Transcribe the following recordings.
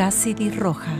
Cassidy Roja.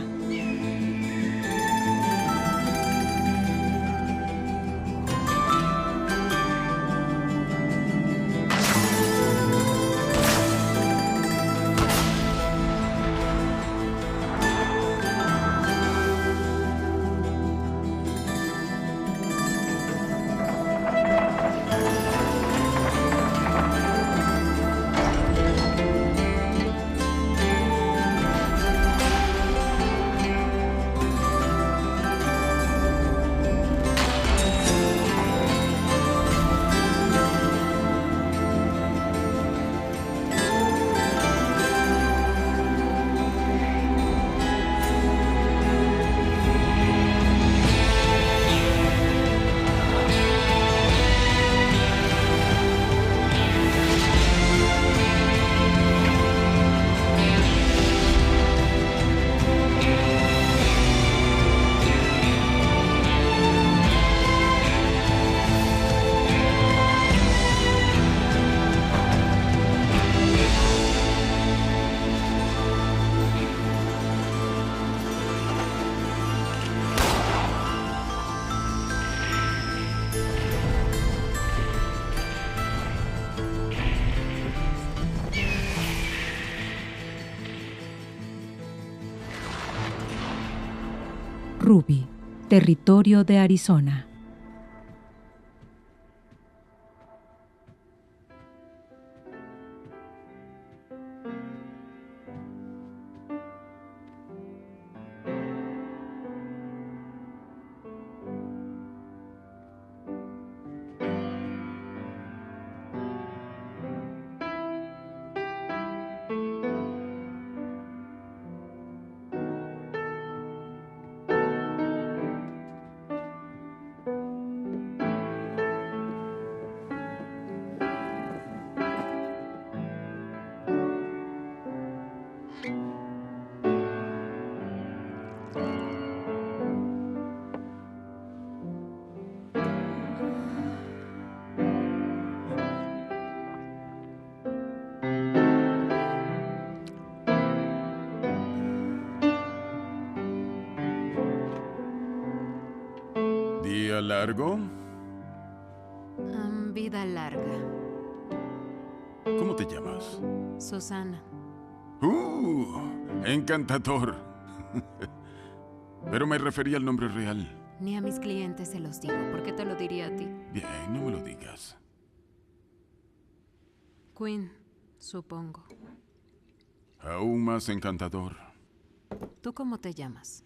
Ruby, territorio de Arizona. ¿Día largo? Vida larga. ¿Cómo te llamas? Susana. Encantador. Pero me refería al nombre real. Ni a mis clientes se los digo. ¿Por qué te lo diría a ti? Bien, no me lo digas. Quinn, supongo. Aún más encantador. ¿Tú cómo te llamas?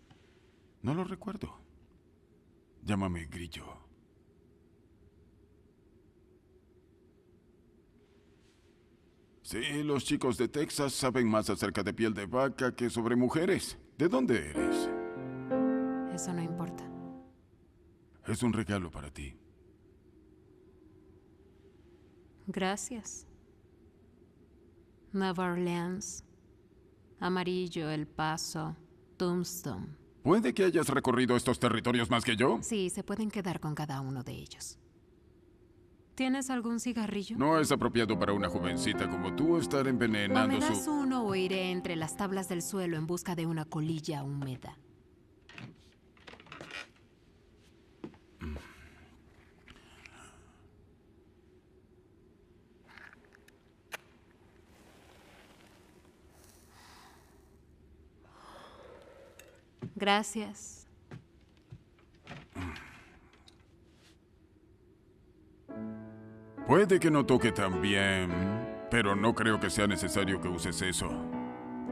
No lo recuerdo. Llámame Grillo. Sí, los chicos de Texas saben más acerca de piel de vaca que sobre mujeres. ¿De dónde eres? Eso no importa. Es un regalo para ti. Gracias. Nueva Orleans, Amarillo, El Paso, Tombstone. ¿Puede que hayas recorrido estos territorios más que yo? Sí, se pueden quedar con cada uno de ellos. ¿Tienes algún cigarrillo? No es apropiado para una jovencita como tú estar O envenenando me das su... uno o iré entre las tablas del suelo en busca de una colilla húmeda. Gracias. Puede que no toque tan bien, pero no creo que sea necesario que uses eso.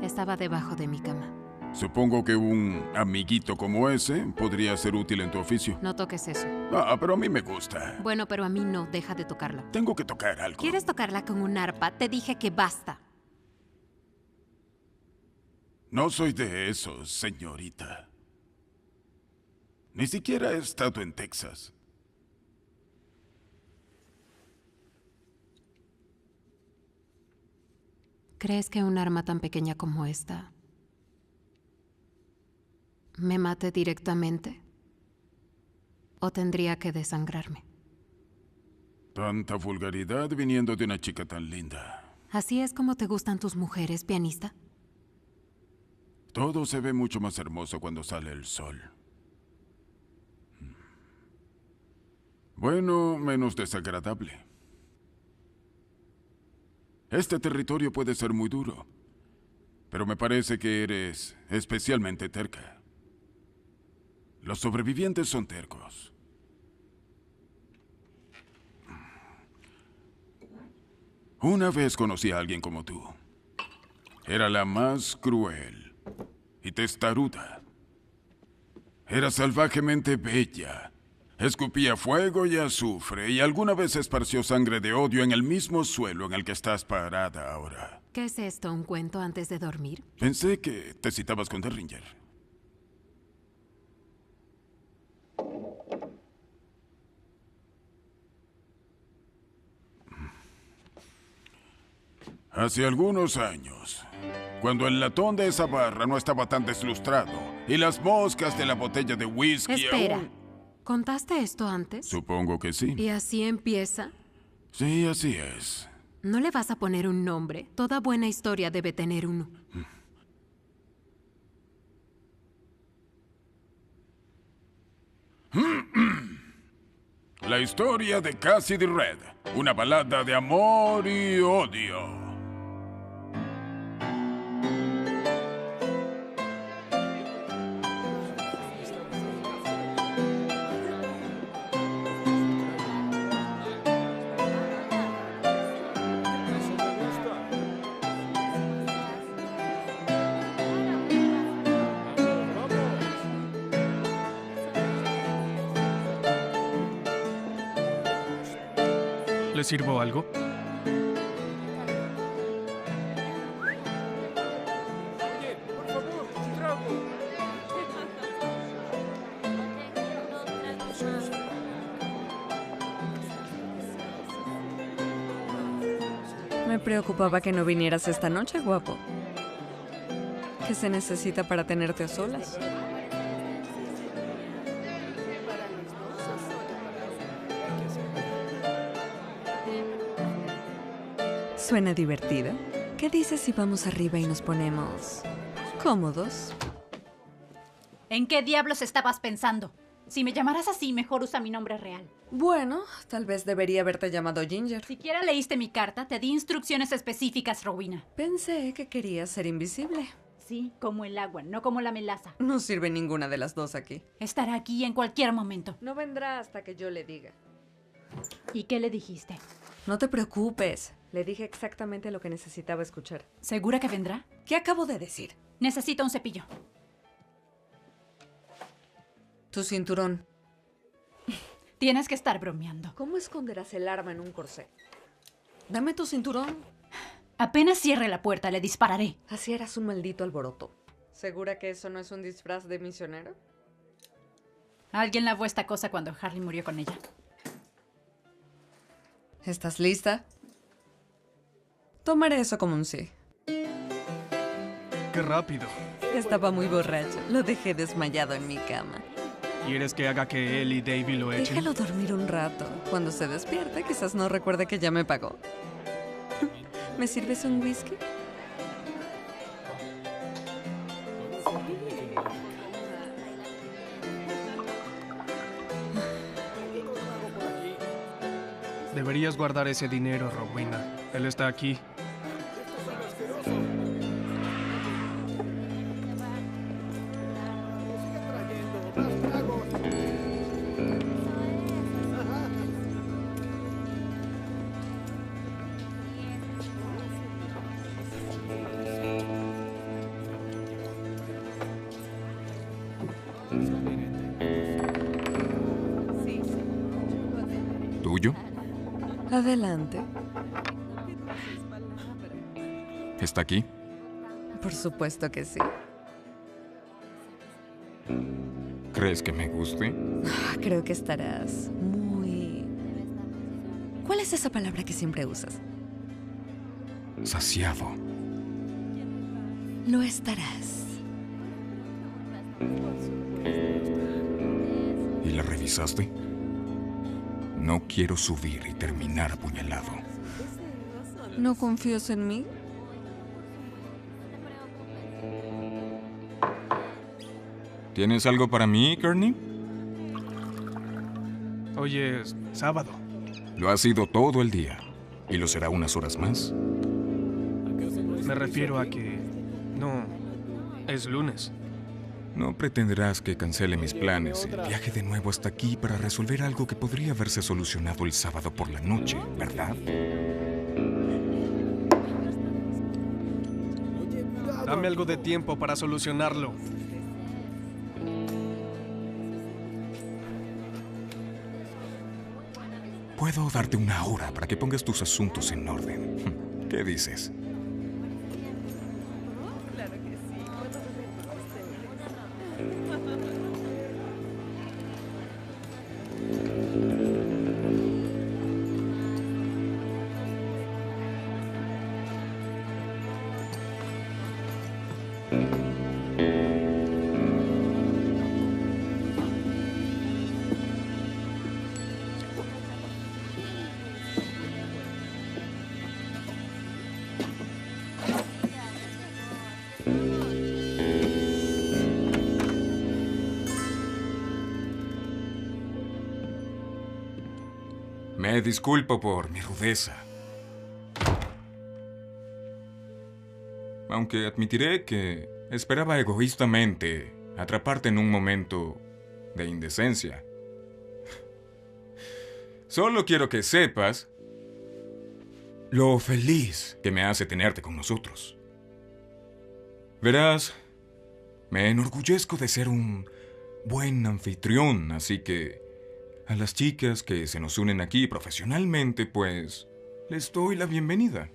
Estaba debajo de mi cama. Supongo que un amiguito como ese podría ser útil en tu oficio. No toques eso. Pero a mí me gusta. Bueno, pero a mí no. Deja de tocarla. Tengo que tocar algo. ¿Quieres tocarla con un arpa? Te dije que basta. No soy de esos, señorita. Ni siquiera he estado en Texas. ¿Crees que un arma tan pequeña como esta me mate directamente? ¿O tendría que desangrarme? Tanta vulgaridad viniendo de una chica tan linda. ¿Así es como te gustan tus mujeres, pianista? Todo se ve mucho más hermoso cuando sale el sol. Bueno, menos desagradable. Este territorio puede ser muy duro, pero me parece que eres especialmente terca. Los sobrevivientes son tercos. Una vez conocí a alguien como tú. Era la más cruel y testaruda. Era salvajemente bella. Escupía fuego y azufre y alguna vez esparció sangre de odio en el mismo suelo en el que estás parada ahora. ¿Qué es esto, un cuento antes de dormir? Pensé que te citabas con Derringer. Hace algunos años, cuando el latón de esa barra no estaba tan deslustrado y las moscas de la botella de whisky Espera. aún... ¿Contaste esto antes? Supongo que sí. ¿Y así empieza? Sí, así es. ¿No le vas a poner un nombre? Toda buena historia debe tener uno. La historia de Cassidy Red, una balada de amor y odio. ¿Le sirvo algo? Me preocupaba que no vinieras esta noche, guapo. ¿Qué se necesita para tenerte a solas? Suena divertido. ¿Qué dices si vamos arriba y nos ponemos cómodos? ¿En qué diablos estabas pensando? Si me llamaras así, mejor usa mi nombre real. Bueno, tal vez debería haberte llamado Ginger. Siquiera leíste mi carta, te di instrucciones específicas, Rowena. Pensé que querías ser invisible. Sí, como el agua, no como la melaza. No sirve ninguna de las dos aquí. Estará aquí en cualquier momento. No vendrá hasta que yo le diga. ¿Y qué le dijiste? No te preocupes. Le dije exactamente lo que necesitaba escuchar. ¿Segura que vendrá? ¿Qué acabo de decir? Necesito un cepillo. Tu cinturón. Tienes que estar bromeando. ¿Cómo esconderás el arma en un corsé? Dame tu cinturón. Apenas cierre la puerta, le dispararé. Así eras un maldito alboroto. ¿Segura que eso no es un disfraz de misionero? Alguien lavó esta cosa cuando Harley murió con ella. ¿Estás lista? Tomaré eso como un sí. ¡Qué rápido! Estaba muy borracho. Lo dejé desmayado en mi cama. ¿Quieres que haga que él y Davey lo echen? Déjalo dormir un rato. Cuando se despierte, quizás no recuerde que ya me pagó. ¿Me sirves un whisky? Deberías guardar ese dinero, Rowena. Él está aquí. ¿Tuyo? Adelante. ¿Está aquí? Por supuesto que sí. ¿Crees que me guste? Creo que estarás muy... ¿Cuál es esa palabra que siempre usas? Saciado. Lo estarás. ¿Y la revisaste? No quiero subir y terminar apuñalado. ¿No confías en mí? ¿Tienes algo para mí, Kearney? Hoy es sábado. Lo ha sido todo el día. Y lo será unas horas más. Me refiero a que... no, es lunes. No pretenderás que cancele mis planes y viaje de nuevo hasta aquí para resolver algo que podría haberse solucionado el sábado por la noche, ¿verdad? Dame algo de tiempo para solucionarlo. Puedo darte una hora para que pongas tus asuntos en orden. ¿Qué dices? Me disculpo por mi rudeza. Aunque admitiré que esperaba egoístamente atraparte en un momento de indecencia. Solo quiero que sepas lo feliz que me hace tenerte con nosotros. Verás, me enorgullezco de ser un buen anfitrión, así que a las chicas que se nos unen aquí profesionalmente, pues, les doy la bienvenida.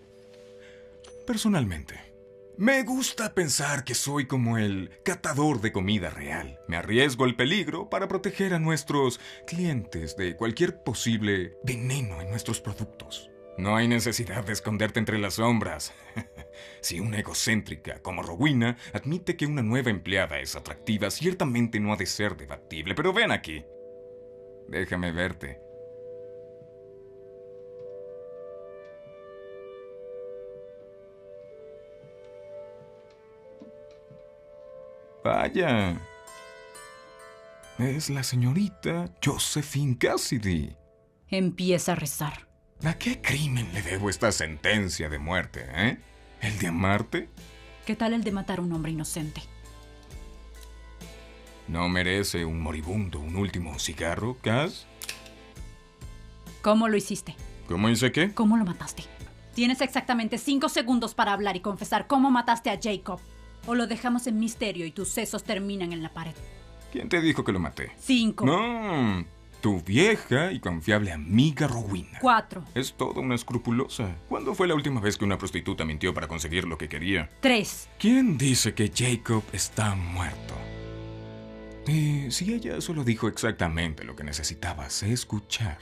Personalmente, me gusta pensar que soy como el catador de comida real. Me arriesgo al peligro para proteger a nuestros clientes de cualquier posible veneno en nuestros productos. No hay necesidad de esconderte entre las sombras. Si una egocéntrica como Rowena admite que una nueva empleada es atractiva, ciertamente no ha de ser debatible. Pero ven aquí. Déjame verte. Vaya. Es la señorita Josephine Cassidy. Empieza a rezar. ¿A qué crimen le debo esta sentencia de muerte, eh? ¿El de amarte? ¿Qué tal el de matar a un hombre inocente? ¿No merece un moribundo un último cigarro, Cass? ¿Cómo lo hiciste? ¿Cómo hice qué? ¿Cómo lo mataste? Tienes exactamente 5 segundos para hablar y confesar cómo mataste a Jacob. O lo dejamos en misterio y tus sesos terminan en la pared. ¿Quién te dijo que lo maté? 5. No, tu vieja y confiable amiga Rowena. 4. Es toda una escrupulosa. ¿Cuándo fue la última vez que una prostituta mintió para conseguir lo que quería? 3. ¿Quién dice que Jacob está muerto? Y si ella solo dijo exactamente lo que necesitabas escuchar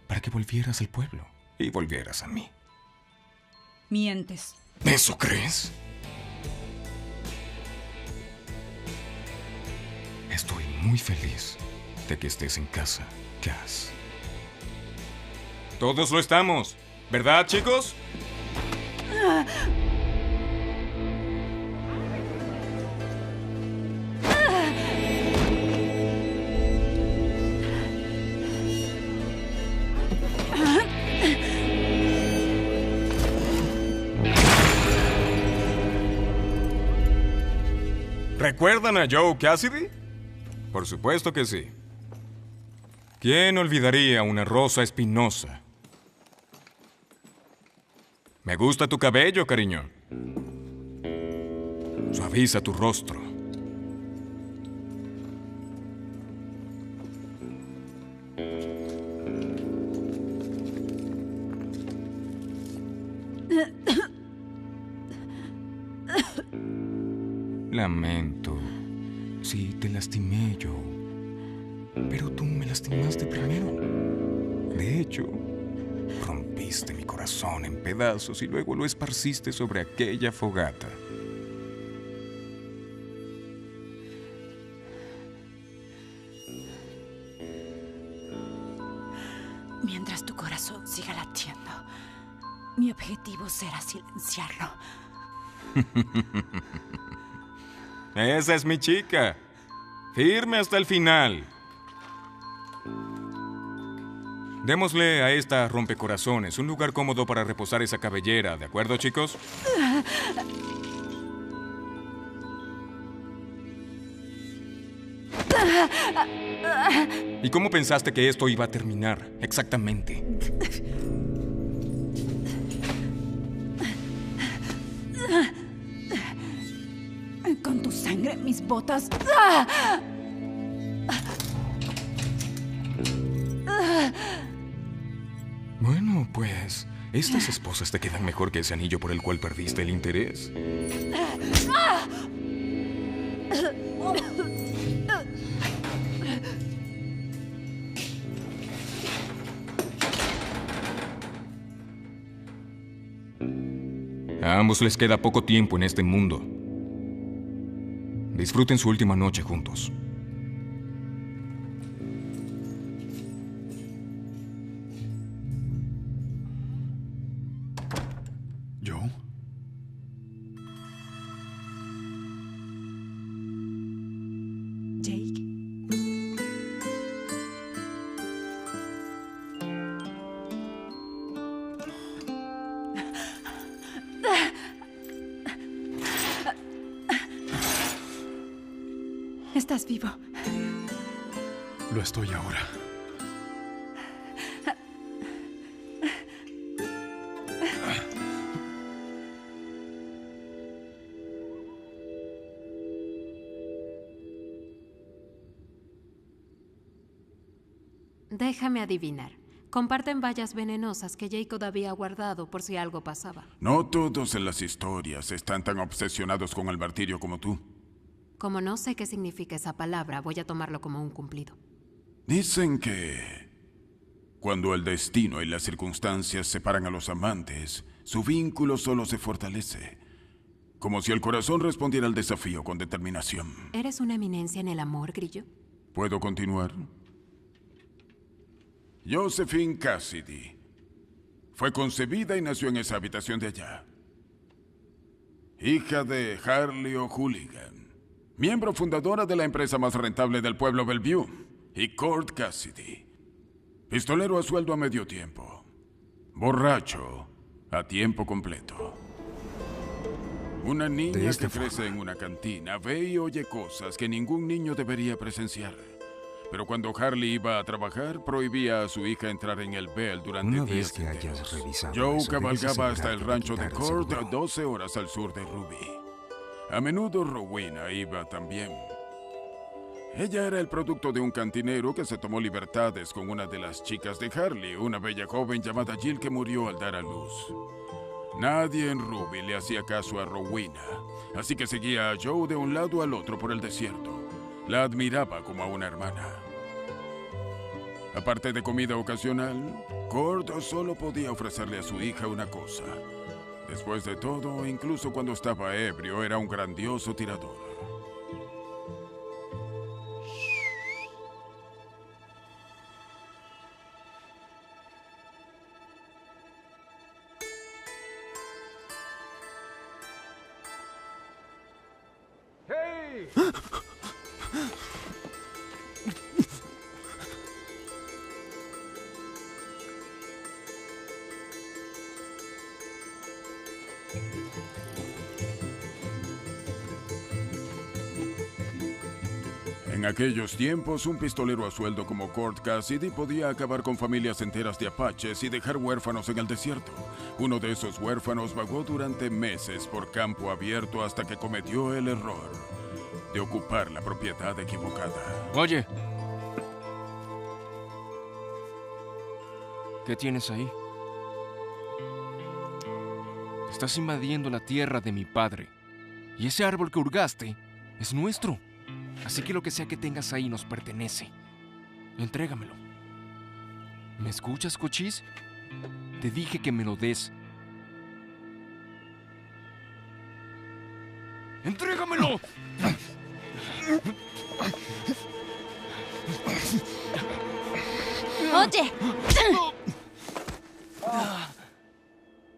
para que volvieras al pueblo y volvieras a mí. Mientes. ¿Eso crees? Estoy muy feliz de que estés en casa, Cass. Todos lo estamos, ¿verdad, chicos? ¿Recuerdan a Joe Cassidy? Por supuesto que sí. ¿Quién olvidaría una rosa espinosa? Me gusta tu cabello, cariño. Suaviza tu rostro. Lamento si te lastimé yo, pero tú me lastimaste primero. De hecho, rompiste mi corazón en pedazos y luego lo esparciste sobre aquella fogata. Mientras tu corazón siga latiendo, mi objetivo será silenciarlo. Esa es mi chica. Firme hasta el final. Démosle a esta rompecorazones un lugar cómodo para reposar esa cabellera, ¿de acuerdo, chicos? ¿Y cómo pensaste que esto iba a terminar? Exactamente. Con tu sangre en mis botas. Bueno, pues, estas esposas te quedan mejor que ese anillo por el cual perdiste el interés. A ambos les queda poco tiempo en este mundo. Disfruten su última noche juntos. ¿Joe? Jake. Estás vivo. Lo estoy ahora. Déjame adivinar. Comparten vallas venenosas que Jacob había guardado por si algo pasaba. No todos en las historias están tan obsesionados con el martirio como tú. Como no sé qué significa esa palabra, voy a tomarlo como un cumplido. Dicen que cuando el destino y las circunstancias separan a los amantes, su vínculo solo se fortalece. Como si el corazón respondiera al desafío con determinación. ¿Eres una eminencia en el amor, Grillo? ¿Puedo continuar? Josephine Cassidy fue concebida y nació en esa habitación de allá. Hija de Harley O'Hooligan, miembro fundadora de la empresa más rentable del pueblo Bellevue, y Court Cassidy, pistolero a sueldo a medio tiempo, borracho a tiempo completo. Una niña que crece en una cantina ve y oye cosas que ningún niño debería presenciar. Pero cuando Harley iba a trabajar, prohibía a su hija entrar en el Bell durante Una días vez que enteros. hayas revisado Joe eso, debes cabalgaba hasta asegurarte el de rancho de quitar el Court, seguro. a 12 horas al sur de Ruby. A menudo Rowena iba también. Ella era el producto de un cantinero que se tomó libertades con una de las chicas de Harley, una bella joven llamada Jill que murió al dar a luz. Nadie en Ruby le hacía caso a Rowena, así que seguía a Joe de un lado al otro por el desierto. La admiraba como a una hermana. Aparte de comida ocasional, Court solo podía ofrecerle a su hija una cosa. Después de todo, incluso cuando estaba ebrio, era un grandioso tirador. En aquellos tiempos, un pistolero a sueldo como Court Cassidy podía acabar con familias enteras de apaches y dejar huérfanos en el desierto. Uno de esos huérfanos vagó durante meses por campo abierto hasta que cometió el error de ocupar la propiedad equivocada. Oye. ¿Qué tienes ahí? Estás invadiendo la tierra de mi padre. Y ese árbol que hurgaste es nuestro. Así que lo que sea que tengas ahí nos pertenece. Entrégamelo. ¿Me escuchas, Cochise? Te dije que me lo des. ¡Entrégamelo! ¡Oye!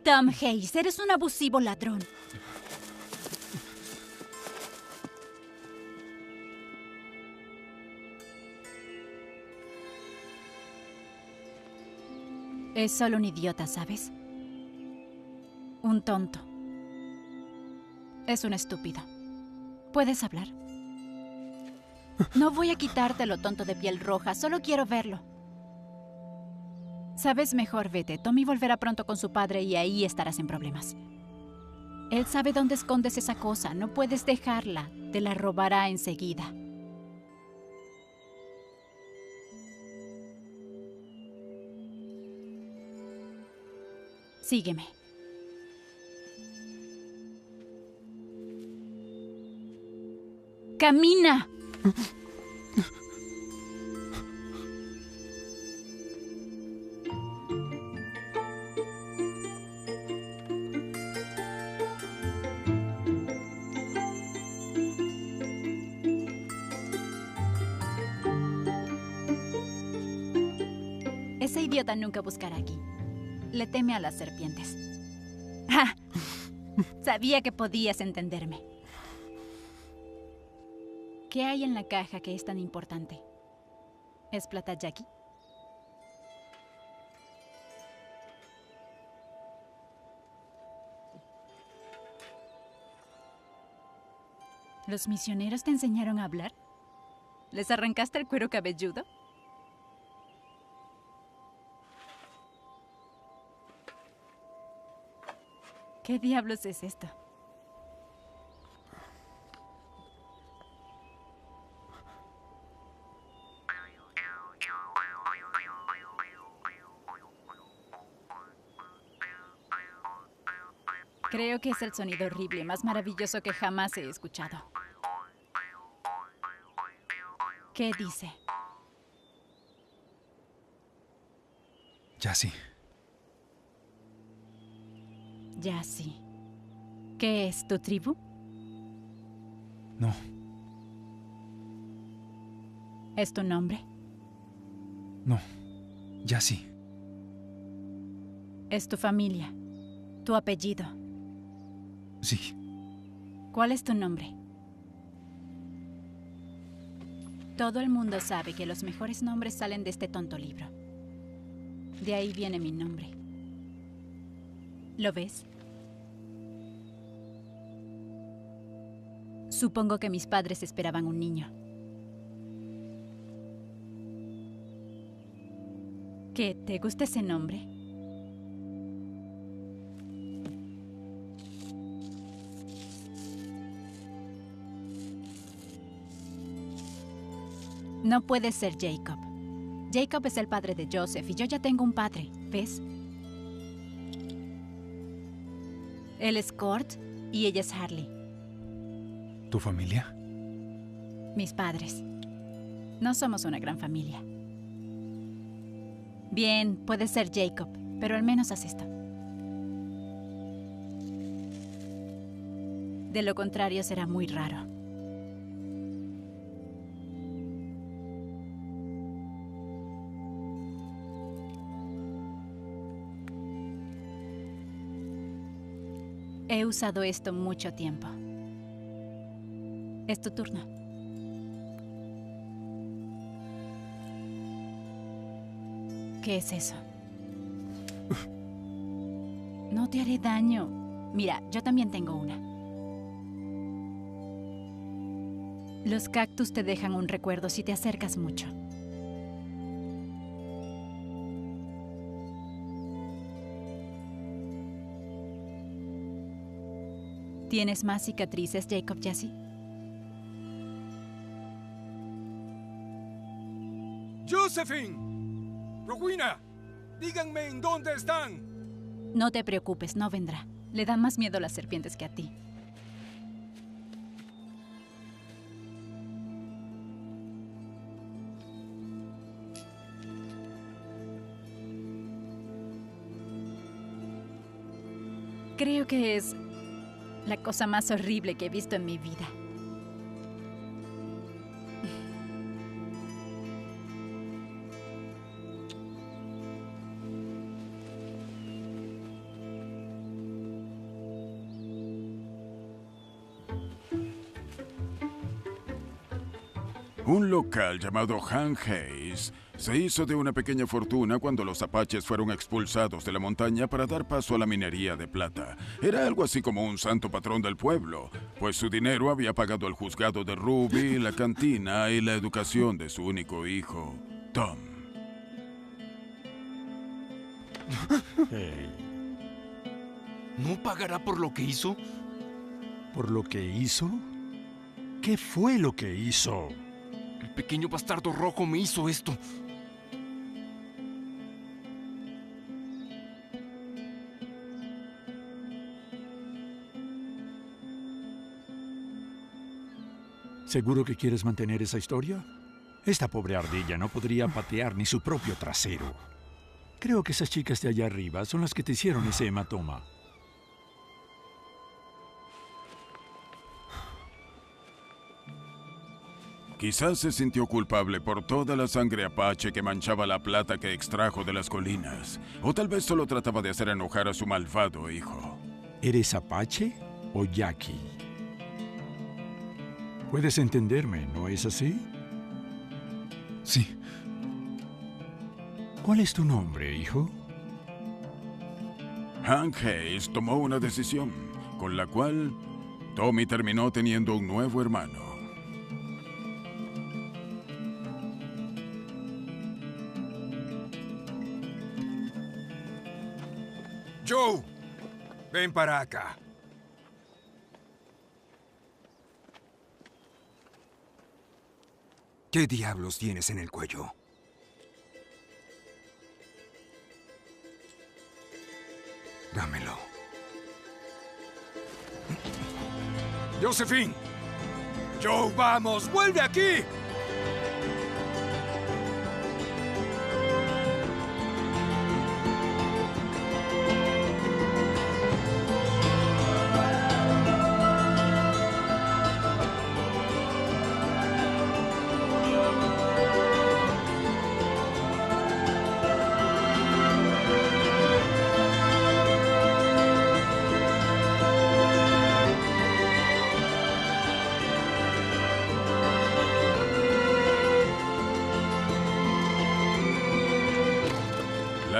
Tom Hayes, eres un abusivo ladrón. Es solo un idiota, ¿sabes? Un tonto. Es un estúpido. ¿Puedes hablar? No voy a quitarte lo tonto de piel roja, solo quiero verlo. Sabes, mejor vete. Tommy volverá pronto con su padre y ahí estarás en problemas. Él sabe dónde escondes esa cosa. No puedes dejarla. Te la robará enseguida. Sígueme. ¡Camina! Ese idiota nunca buscará aquí. Le teme a las serpientes. ¡Ah! Sabía que podías entenderme. ¿Qué hay en la caja que es tan importante? ¿Es plata Jackie? ¿Los misioneros te enseñaron a hablar? ¿Les arrancaste el cuero cabelludo? ¿Qué diablos es esto? Creo que es el sonido horrible, más maravilloso que jamás he escuchado. ¿Qué dice? Jassy. Jassy. ¿Qué es tu tribu? No. ¿Es tu nombre? No. Jassy. ¿Es tu familia? ¿Tu apellido? Sí. ¿Cuál es tu nombre? Todo el mundo sabe que los mejores nombres salen de este tonto libro. De ahí viene mi nombre. ¿Lo ves? Supongo que mis padres esperaban un niño. ¿Qué? ¿Te gusta ese nombre? No puede ser Jacob. Jacob es el padre de Joseph y yo ya tengo un padre, ¿ves? Él es Kurt y ella es Harley. ¿Tu familia? Mis padres. No somos una gran familia. Bien, puede ser Jacob, pero al menos haz esto. De lo contrario será muy raro. He usado esto mucho tiempo. Es tu turno. ¿Qué es eso? No te haré daño. Mira, yo también tengo una. Los cactus te dejan un recuerdo si te acercas mucho. ¿Tienes más cicatrices, Jacob Jassy? ¡Josephine! ¡Rowena! ¡Díganme en dónde están! No te preocupes, no vendrá. Le dan más miedo las serpientes que a ti. Creo que es la cosa más horrible que he visto en mi vida. Un local llamado Han Hayes Se hizo de una pequeña fortuna cuando los apaches fueron expulsados de la montaña para dar paso a la minería de plata. Era algo así como un santo patrón del pueblo, pues su dinero había pagado el juzgado de Ruby, la cantina y la educación de su único hijo, Tom. Hey, ¿No pagará por lo que hizo? ¿por lo que hizo? ¿Qué fue lo que hizo? El pequeño bastardo rojo me hizo esto. ¿Seguro que quieres mantener esa historia? Esta pobre ardilla no podría patear ni su propio trasero. Creo que esas chicas de allá arriba son las que te hicieron ese hematoma. Quizás se sintió culpable por toda la sangre apache que manchaba la plata que extrajo de las colinas. O tal vez solo trataba de hacer enojar a su malvado hijo. ¿Eres apache o yaqui? Puedes entenderme, ¿no es así? Sí. ¿Cuál es tu nombre, hijo? Hank Hayes tomó una decisión, con la cual Tommy terminó teniendo un nuevo hermano. Joe, ven para acá. ¿Qué diablos tienes en el cuello? Dámelo. Josephine. Joe, vamos, vuelve aquí.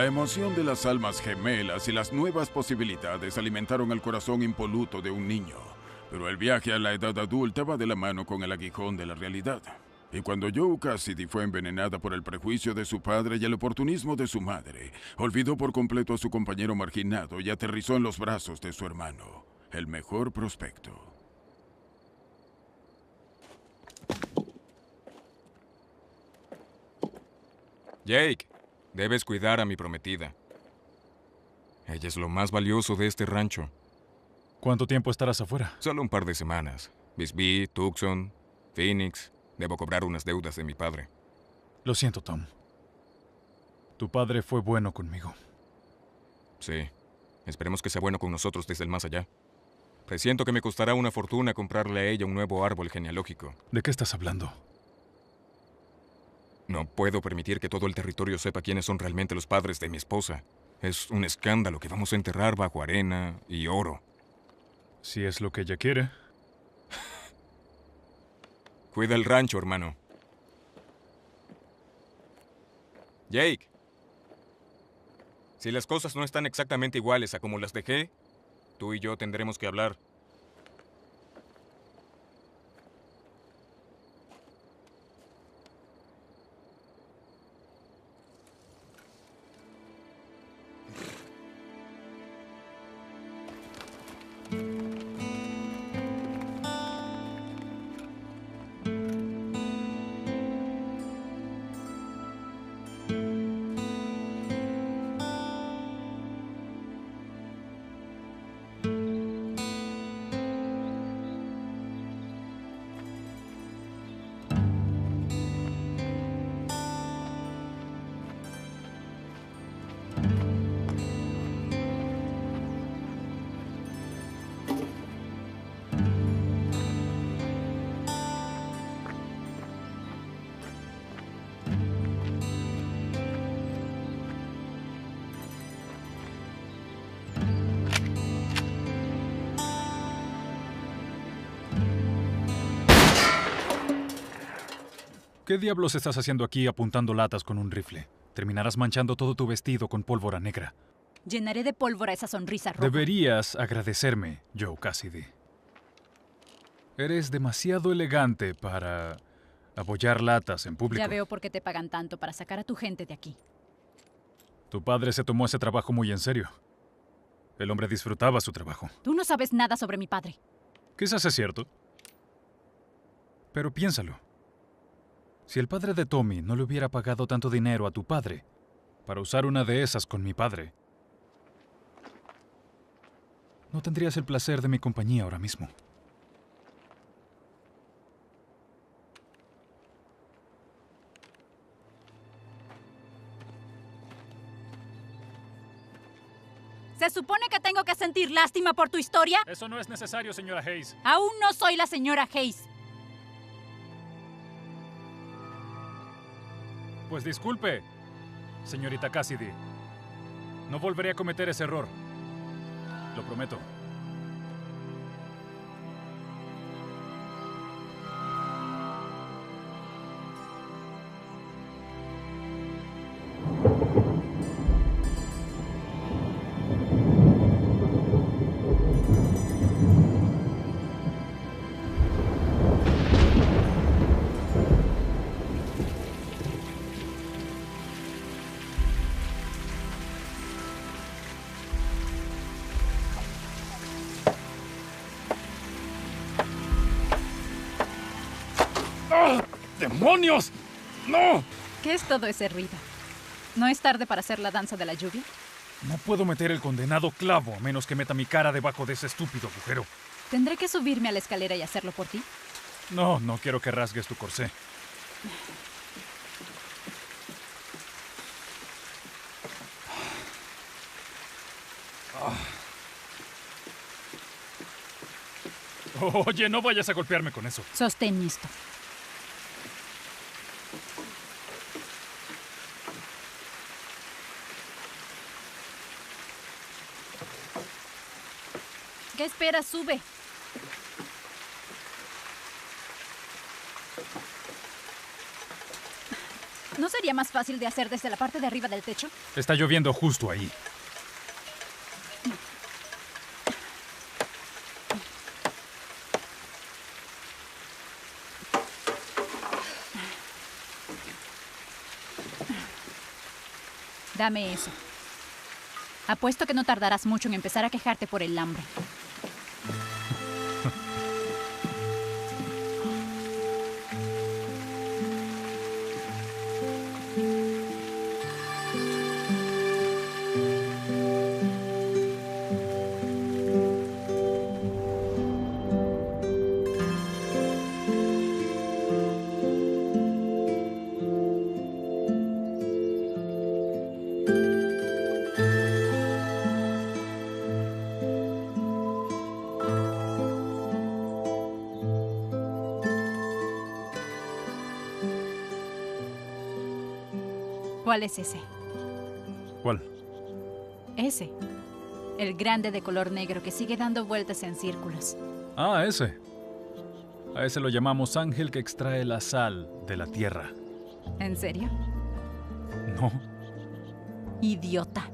La emoción de las almas gemelas y las nuevas posibilidades alimentaron el corazón impoluto de un niño. Pero el viaje a la edad adulta va de la mano con el aguijón de la realidad. Y cuando Joe Cassidy fue envenenada por el prejuicio de su padre y el oportunismo de su madre, olvidó por completo a su compañero marginado y aterrizó en los brazos de su hermano, el mejor prospecto. Jake, debes cuidar a mi prometida. Ella es lo más valioso de este rancho. ¿Cuánto tiempo estarás afuera? Solo un par de semanas. Bisbee, Tucson, Phoenix. Debo cobrar unas deudas de mi padre. Lo siento, Tom. Tu padre fue bueno conmigo. Sí. Esperemos que sea bueno con nosotros desde el más allá. Presiento que me costará una fortuna comprarle a ella un nuevo árbol genealógico. ¿De qué estás hablando? No puedo permitir que todo el territorio sepa quiénes son realmente los padres de mi esposa. Es un escándalo que vamos a enterrar bajo arena y oro. Si es lo que ella quiere. Cuida el rancho, hermano. Jake. Si las cosas no están exactamente iguales a como las dejé, tú y yo tendremos que hablar. ¿Qué diablos estás haciendo aquí apuntando latas con un rifle? Terminarás manchando todo tu vestido con pólvora negra. Llenaré de pólvora esa sonrisa roja. Deberías agradecerme, Joe Cassidy. Eres demasiado elegante para apoyar latas en público. Ya veo por qué te pagan tanto para sacar a tu gente de aquí. Tu padre se tomó ese trabajo muy en serio. El hombre disfrutaba su trabajo. Tú no sabes nada sobre mi padre. Quizás es cierto. Pero piénsalo. Si el padre de Tommy no le hubiera pagado tanto dinero a tu padre para usar una de esas con mi padre, no tendrías el placer de mi compañía ahora mismo. ¿Se supone que tengo que sentir lástima por tu historia? Eso no es necesario, señora Hayes. Aún no soy la señora Hayes. Pues disculpe, señorita Cassidy. No volveré a cometer ese error. Lo prometo. ¡Demonios! ¡No! ¿Qué es todo ese ruido? ¿No es tarde para hacer la danza de la lluvia? No puedo meter el condenado clavo a menos que meta mi cara debajo de ese estúpido agujero. ¿Tendré que subirme a la escalera y hacerlo por ti? No quiero que rasgues tu corsé. Oye, no vayas a golpearme con eso. Sostén esto. ¿Qué esperas? Sube. ¿No sería más fácil de hacer desde la parte de arriba del techo? Está lloviendo justo ahí. Dame eso. Apuesto que no tardarás mucho en empezar a quejarte por el hambre. ¿Cuál es ese? ¿Cuál? Ese. El grande de color negro que sigue dando vueltas en círculos. Ah, ese. A ese lo llamamos ángel que extrae la sal de la tierra. ¿En serio? No. Idiota.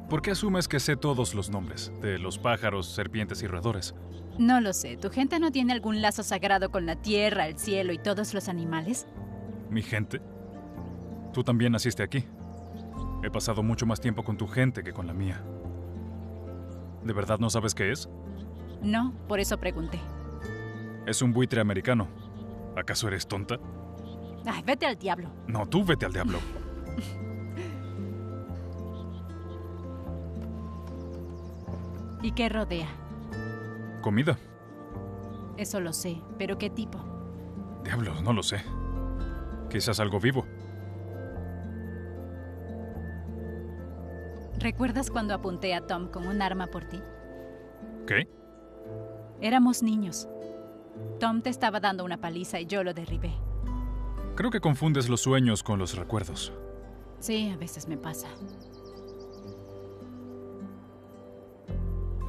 ¿Por qué asumes que sé todos los nombres de los pájaros, serpientes y roedores? No lo sé. ¿Tu gente no tiene algún lazo sagrado con la tierra, el cielo y todos los animales? ¿Mi gente? Tú también naciste aquí. He pasado mucho más tiempo con tu gente que con la mía. ¿De verdad no sabes qué es? No, por eso pregunté. Es un buitre americano. ¿Acaso eres tonta? Ay, vete al diablo. No, tú vete al diablo. ¿Y qué rodea? ¿Comida? Eso lo sé, pero ¿qué tipo? Diablos, no lo sé. Quizás algo vivo. ¿Recuerdas cuando apunté a Tom con un arma por ti? ¿Qué? Éramos niños. Tom te estaba dando una paliza y yo lo derribé. Creo que confundes los sueños con los recuerdos. Sí, a veces me pasa.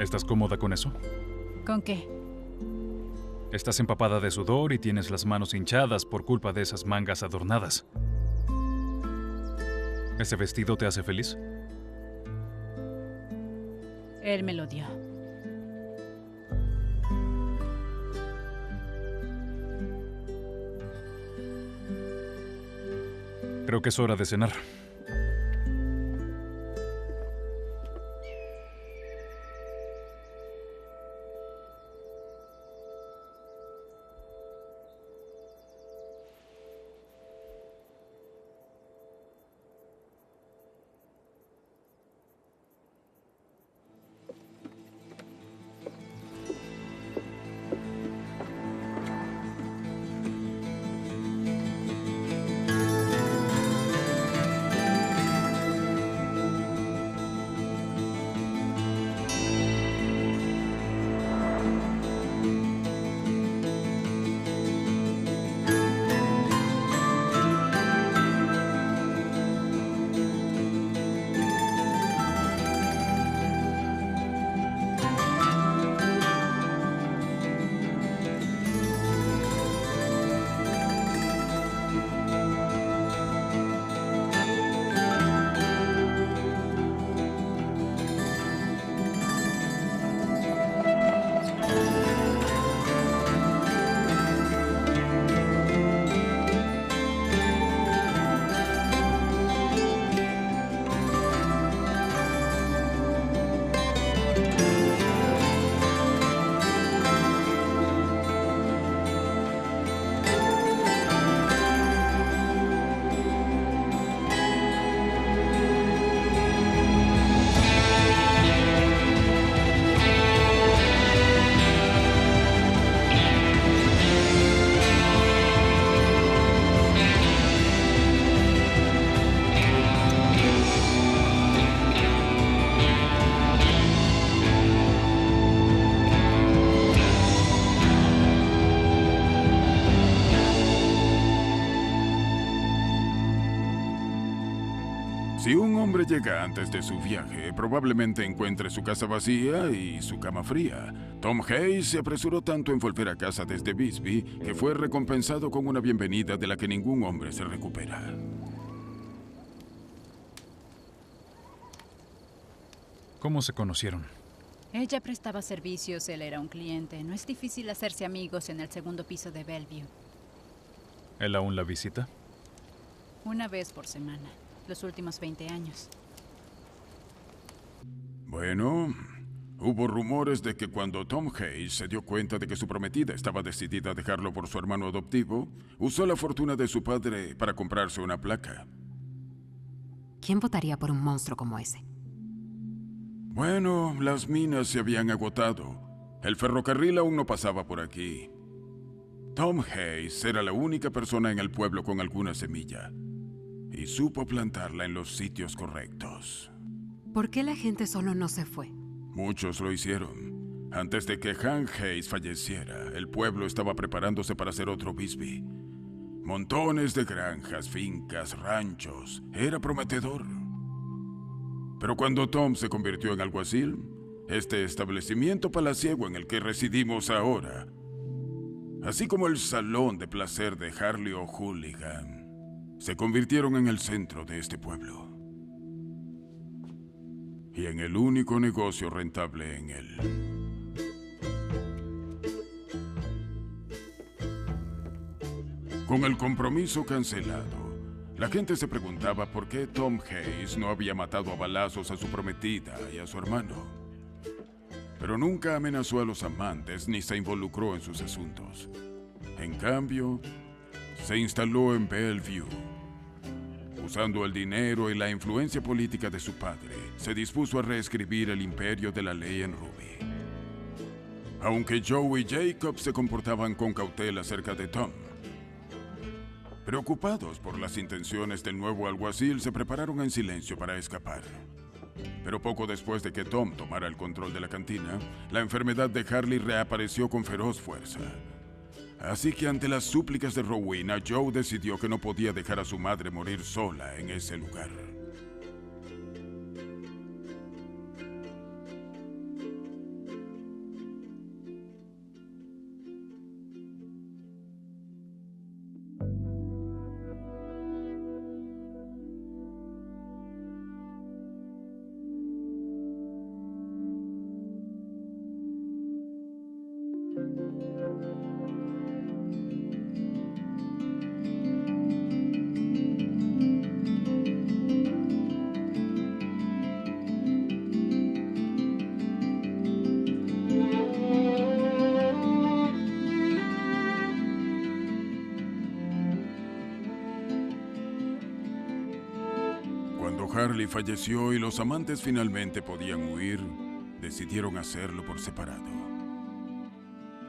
¿Estás cómoda con eso? ¿Con qué? Estás empapada de sudor y tienes las manos hinchadas por culpa de esas mangas adornadas. ¿Ese vestido te hace feliz? Él me lo dio. Creo que es hora de cenar. Si un hombre llega antes de su viaje, probablemente encuentre su casa vacía y su cama fría. Tom Hayes se apresuró tanto en volver a casa desde Bisbee que fue recompensado con una bienvenida de la que ningún hombre se recupera. ¿Cómo se conocieron? Ella prestaba servicios, él era un cliente. No es difícil hacerse amigos en el segundo piso de Bellevue. ¿Él aún la visita? Una vez por semana, los últimos 20 años. Bueno, hubo rumores de que cuando Tom Hayes se dio cuenta de que su prometida estaba decidida a dejarlo por su hermano adoptivo, usó la fortuna de su padre para comprarse una placa. ¿Quién votaría por un monstruo como ese? Bueno, las minas se habían agotado. El ferrocarril aún no pasaba por aquí. Tom Hayes era la única persona en el pueblo con alguna semilla. Y supo plantarla en los sitios correctos. ¿Por qué la gente solo no se fue? Muchos lo hicieron. Antes de que Hank Hayes falleciera, el pueblo estaba preparándose para hacer otro Bisbee. Montones de granjas, fincas, ranchos. Era prometedor. Pero cuando Tom se convirtió en alguacil, este establecimiento palaciego en el que residimos ahora, así como el salón de placer de Harley O'Hooligan, se convirtieron en el centro de este pueblo. Y en el único negocio rentable en él. Con el compromiso cancelado, la gente se preguntaba por qué Tom Hayes no había matado a balazos a su prometida y a su hermano. Pero nunca amenazó a los amantes ni se involucró en sus asuntos. En cambio, se instaló en Bellevue. Usando el dinero y la influencia política de su padre, se dispuso a reescribir el imperio de la ley en Ruby. Aunque Joe y Jacob se comportaban con cautela cerca de Tom, preocupados por las intenciones del nuevo alguacil, se prepararon en silencio para escapar. Pero poco después de que Tom tomara el control de la cantina, la enfermedad de Harley reapareció con feroz fuerza. Así que ante las súplicas de Rowena, Joe decidió que no podía dejar a su madre morir sola en ese lugar. Harley falleció y los amantes finalmente podían huir, decidieron hacerlo por separado.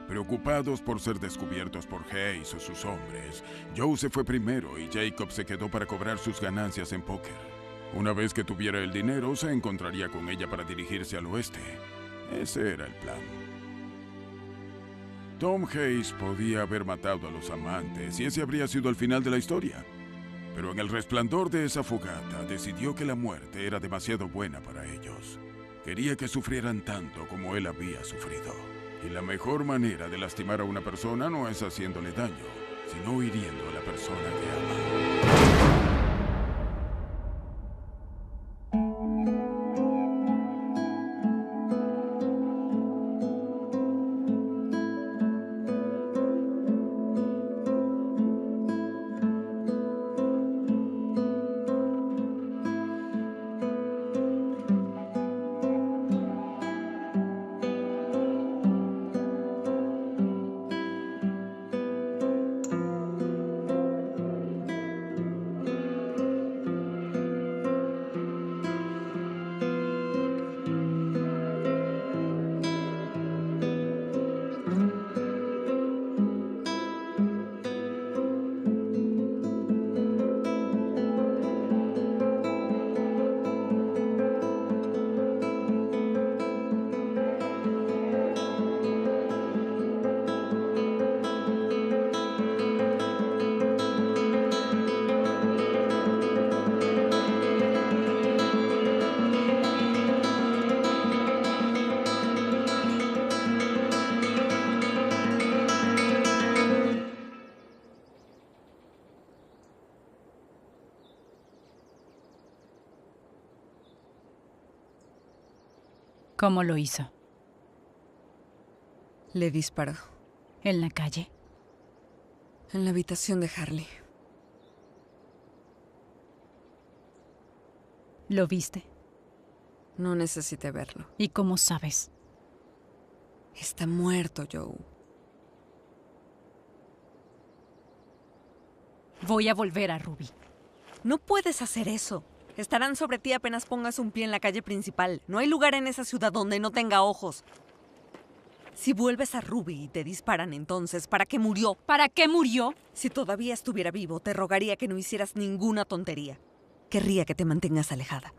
Preocupados por ser descubiertos por Hayes o sus hombres, Joe se fue primero y Jacob se quedó para cobrar sus ganancias en póker. Una vez que tuviera el dinero, se encontraría con ella para dirigirse al oeste. Ese era el plan. Tom Hayes podía haber matado a los amantes y ese habría sido el final de la historia. Pero en el resplandor de esa fogata, decidió que la muerte era demasiado buena para ellos. Quería que sufrieran tanto como él había sufrido. Y la mejor manera de lastimar a una persona no es haciéndole daño, sino hiriendo a la persona que ama. ¿Cómo lo hizo? Le disparó. ¿En la calle? En la habitación de Harley. ¿Lo viste? No necesité verlo. ¿Y cómo sabes? Está muerto, Joe. Voy a volver a Ruby. No puedes hacer eso. Estarán sobre ti apenas pongas un pie en la calle principal. No hay lugar en esa ciudad donde no tenga ojos. Si vuelves a Ruby y te disparan entonces, ¿para qué murió? ¿Para qué murió? Si todavía estuviera vivo, te rogaría que no hicieras ninguna tontería. Querría que te mantengas alejada.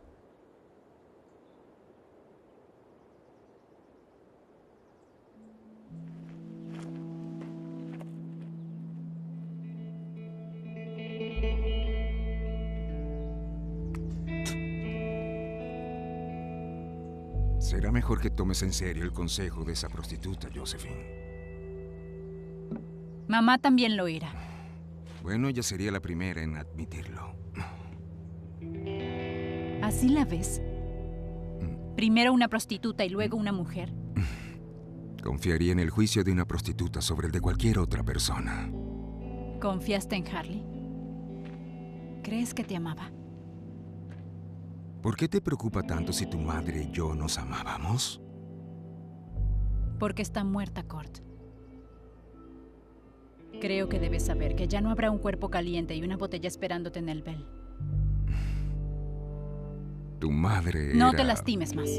Será mejor que tomes en serio el consejo de esa prostituta, Josephine. Mamá también lo era. Bueno, ella sería la primera en admitirlo. ¿Así la ves? Primero una prostituta y luego una mujer. Confiaría en el juicio de una prostituta sobre el de cualquier otra persona. ¿Confiaste en Harley? ¿Crees que te amaba? ¿Por qué te preocupa tanto si tu madre y yo nos amábamos? Porque está muerta, Kurt. Creo que debes saber que ya no habrá un cuerpo caliente y una botella esperándote en el Bell. Tu madre No era... te lastimes más.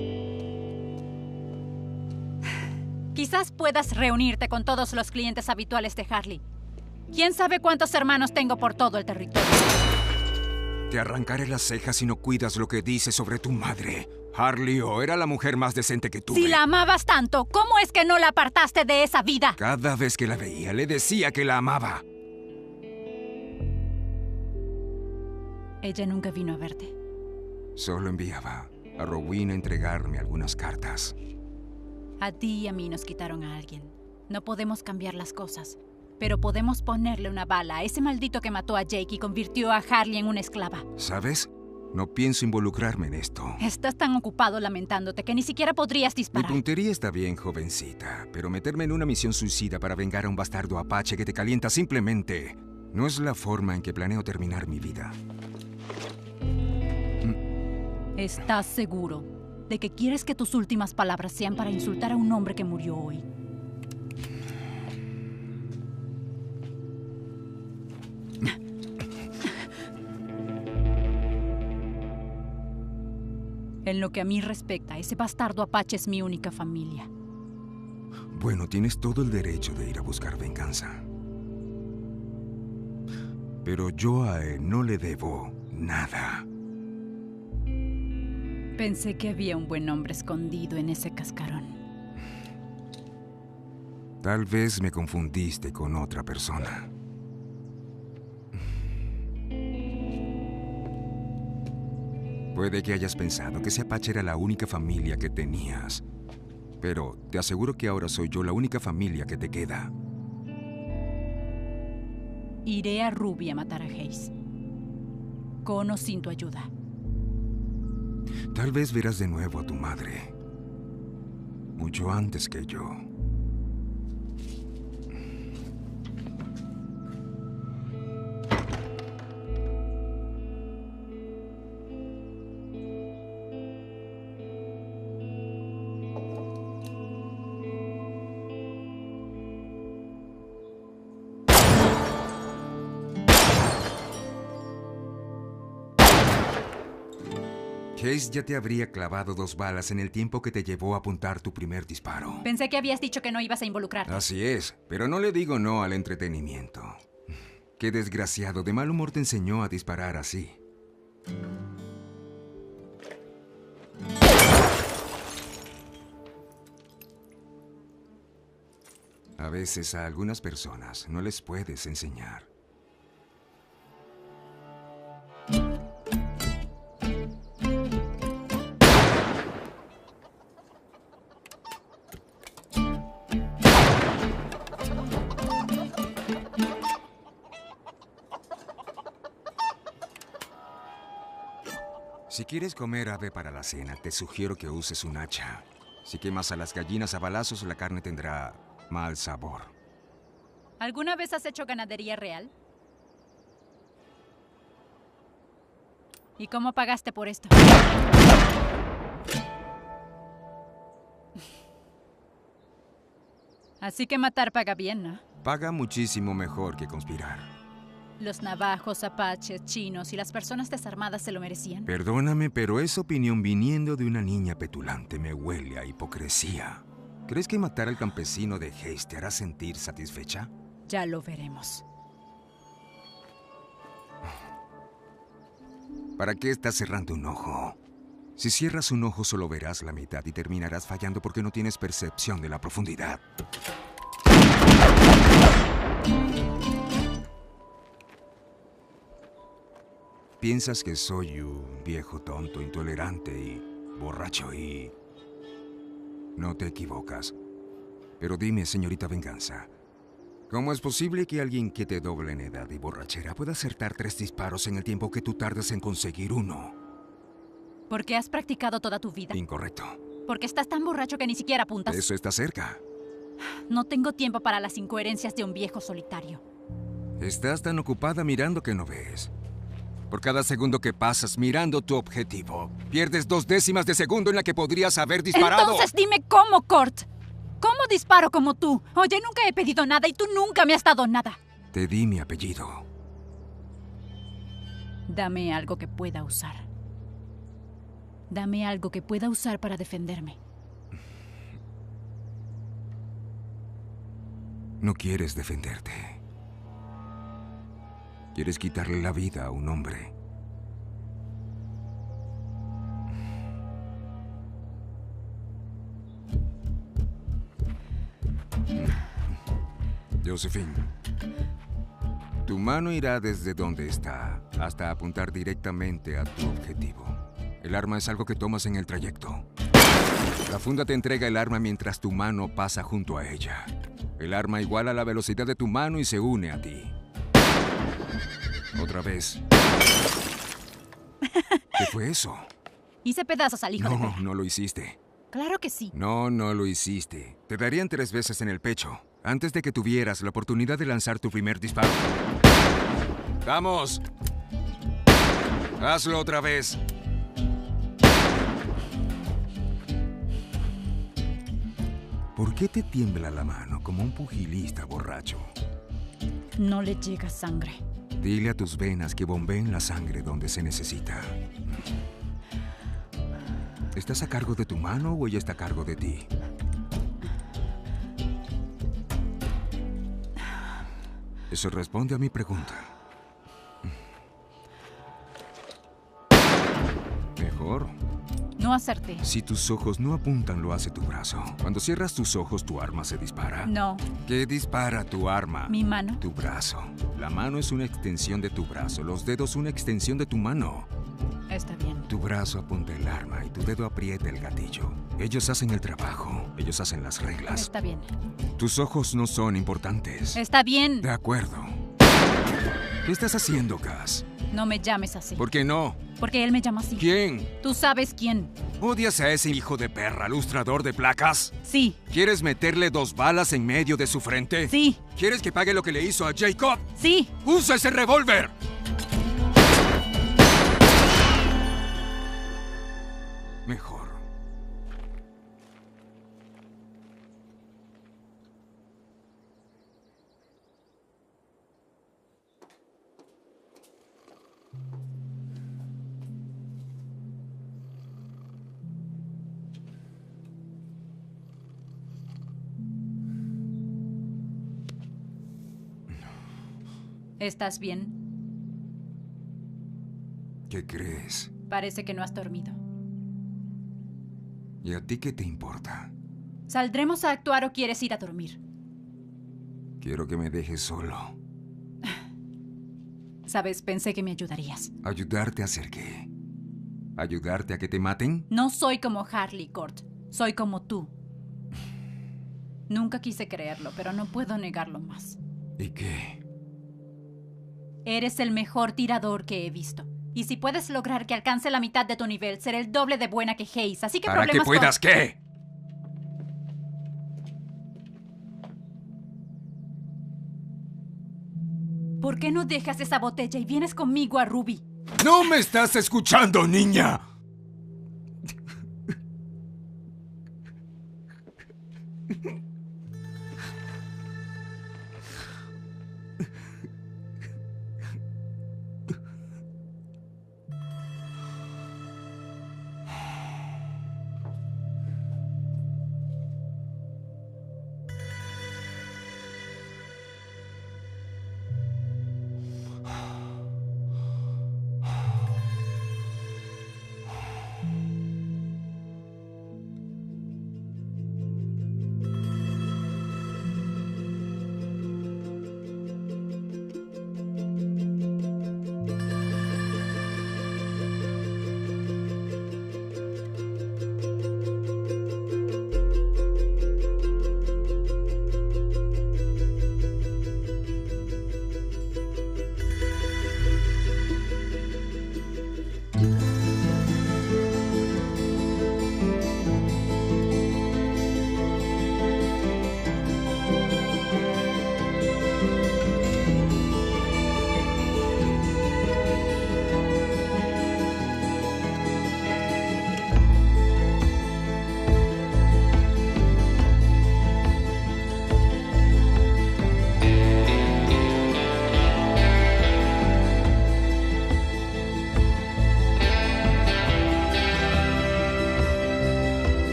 Quizás puedas reunirte con todos los clientes habituales de Harley. ¿Quién sabe cuántos hermanos tengo por todo el territorio? Te arrancaré las cejas si no cuidas lo que dices sobre tu madre. Harley O era la mujer más decente que tuve. Si la amabas tanto, ¿cómo es que no la apartaste de esa vida? Cada vez que la veía, le decía que la amaba. Ella nunca vino a verte. Solo enviaba a Rowena a entregarme algunas cartas. A ti y a mí nos quitaron a alguien. No podemos cambiar las cosas, pero podemos ponerle una bala a ese maldito que mató a Jake y convirtió a Harley en una esclava. ¿Sabes? No pienso involucrarme en esto. Estás tan ocupado lamentándote que ni siquiera podrías Mi disparar. puntería está bien, jovencita, pero meterme en una misión suicida para vengar a un bastardo apache que te calienta simplemente no es la forma en que planeo terminar mi vida. ¿Estás seguro de que quieres que tus últimas palabras sean para insultar a un hombre que murió hoy? En lo que a mí respecta, ese bastardo apache es mi única familia. Bueno, tienes todo el derecho de ir a buscar venganza. Pero yo a él no le debo nada. Pensé que había un buen hombre escondido en ese cascarón. Tal vez me confundiste con otra persona. Puede que hayas pensado que ese apache era la única familia que tenías. Pero te aseguro que ahora soy yo la única familia que te queda. Iré a Ruby a matar a Hayes. Con o sin tu ayuda. Tal vez verás de nuevo a tu madre. Mucho antes que yo. Hayes ya te habría clavado 2 balas en el tiempo que te llevó a apuntar tu primer disparo. Pensé que habías dicho que no ibas a involucrarte. Así es, pero no le digo no al entretenimiento. Qué desgraciado, de mal humor te enseñó a disparar así. A veces a algunas personas no les puedes enseñar. Si quieres comer ave para la cena, te sugiero que uses un hacha. Si quemas a las gallinas a balazos, la carne tendrá mal sabor. ¿Alguna vez has hecho ganadería real? ¿Y cómo pagaste por esto? Así que matar paga bien, ¿no? Paga muchísimo mejor que conspirar. Los navajos, apaches, chinos y las personas desarmadas se lo merecían. Perdóname, pero esa opinión viniendo de una niña petulante me huele a hipocresía. ¿Crees que matar al campesino de Hayes te hará sentir satisfecha? Ya lo veremos. ¿Para qué estás cerrando un ojo? Si cierras un ojo solo verás la mitad y terminarás fallando porque no tienes percepción de la profundidad. Piensas que soy un viejo tonto, intolerante y borracho y... No te equivocas. Pero dime, señorita Venganza, ¿cómo es posible que alguien que te doble en edad y borrachera pueda acertar 3 disparos en el tiempo que tú tardas en conseguir uno? ¿Porque has practicado toda tu vida? Incorrecto. Porque estás tan borracho que ni siquiera apuntas. Eso está cerca. No tengo tiempo para las incoherencias de un viejo solitario. Estás tan ocupada mirando que no ves. Por cada segundo que pasas mirando tu objetivo, pierdes 2 décimas de segundo en la que podrías haber disparado. Entonces dime cómo, Cort. ¿Cómo disparo como tú? Oye, nunca he pedido nada y tú nunca me has dado nada. Te di mi apellido. Dame algo que pueda usar. Dame algo que pueda usar para defenderme. No quieres defenderte. Quieres quitarle la vida a un hombre. Josephine, tu mano irá desde donde está hasta apuntar directamente a tu objetivo. El arma es algo que tomas en el trayecto. La funda te entrega el arma mientras tu mano pasa junto a ella. El arma iguala la velocidad de tu mano y se une a ti. Otra vez. ¿Qué fue eso? Hice pedazos al hijo de perra. No, no lo hiciste. Claro que sí. No, no lo hiciste. Te darían 3 veces en el pecho antes de que tuvieras la oportunidad de lanzar tu primer disparo. ¡Vamos! ¡Hazlo otra vez! ¿Por qué te tiembla la mano como un pugilista borracho? No le llega sangre. Dile a tus venas que bombeen la sangre donde se necesita. ¿Estás a cargo de tu mano o ella está a cargo de ti? Eso responde a mi pregunta. Mejor. No acerté. Si tus ojos no apuntan, lo hace tu brazo. Cuando cierras tus ojos, ¿tu arma se dispara? No. ¿Qué dispara tu arma? Mi mano. Tu brazo. La mano es una extensión de tu brazo. Los dedos una extensión de tu mano. Está bien. Tu brazo apunta el arma y tu dedo aprieta el gatillo. Ellos hacen el trabajo. Ellos hacen las reglas. Está bien. Tus ojos no son importantes. Está bien. De acuerdo. ¿Qué estás haciendo, Cass? No me llames así. ¿Por qué no? Porque él me llama así. ¿Quién? Tú sabes quién. ¿Odias a ese hijo de perra, lustrador de placas? Sí. ¿Quieres meterle 2 balas en medio de su frente? Sí. ¿Quieres que pague lo que le hizo a Jacob? Sí. ¡Usa ese revólver! Mejor. ¿Estás bien? ¿Qué crees? Parece que no has dormido. ¿Y a ti qué te importa? ¿Saldremos a actuar o quieres ir a dormir? Quiero que me dejes solo. Sabes, pensé que me ayudarías. ¿Ayudarte a hacer qué? ¿Ayudarte a que te maten? No soy como Harley Court. Soy como tú. Nunca quise creerlo, pero no puedo negarlo más. ¿Y qué? Eres el mejor tirador que he visto. Y si puedes lograr que alcance la mitad de tu nivel, seré el doble de buena que Hayes. Así que ¿Para que problemas puedas qué? ¿Por qué no dejas esa botella y vienes conmigo a Ruby? ¡No me estás escuchando, niña!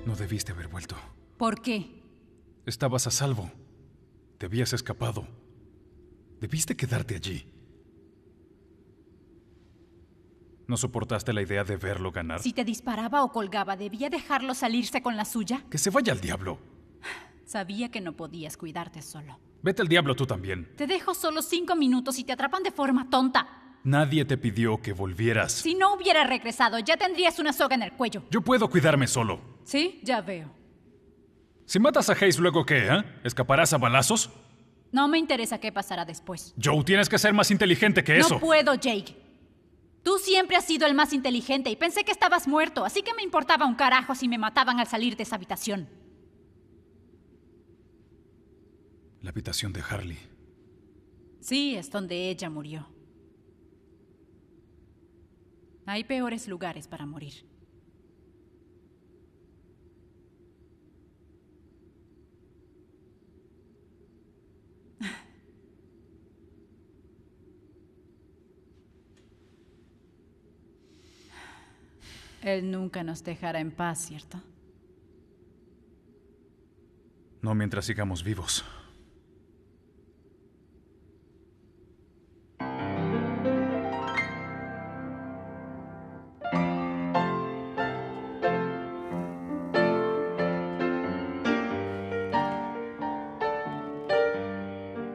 No debiste haber vuelto. ¿Por qué? Estabas a salvo. Te habías escapado. Debiste quedarte allí. ¿No soportaste la idea de verlo ganar? Si te disparaba o colgaba, ¿debía dejarlo salirse con la suya? ¡Que se vaya al diablo! Sabía que no podías cuidarte solo. Vete al diablo tú también. Te dejo solo 5 minutos y te atrapan de forma tonta. Nadie te pidió que volvieras. Si no hubiera regresado, ya tendrías una soga en el cuello. Yo puedo cuidarme solo. Sí, ya veo. Si matas a Hayes, ¿luego qué, ¿Escaparás a balazos? No me interesa qué pasará después. Joe, tienes que ser más inteligente que eso. No puedo, Jake. Tú siempre has sido el más inteligente y pensé que estabas muerto, así que me importaba un carajo si me mataban al salir de esa habitación. La habitación de Harley. Sí, es donde ella murió. Hay peores lugares para morir. Él nunca nos dejará en paz, ¿cierto? No mientras sigamos vivos.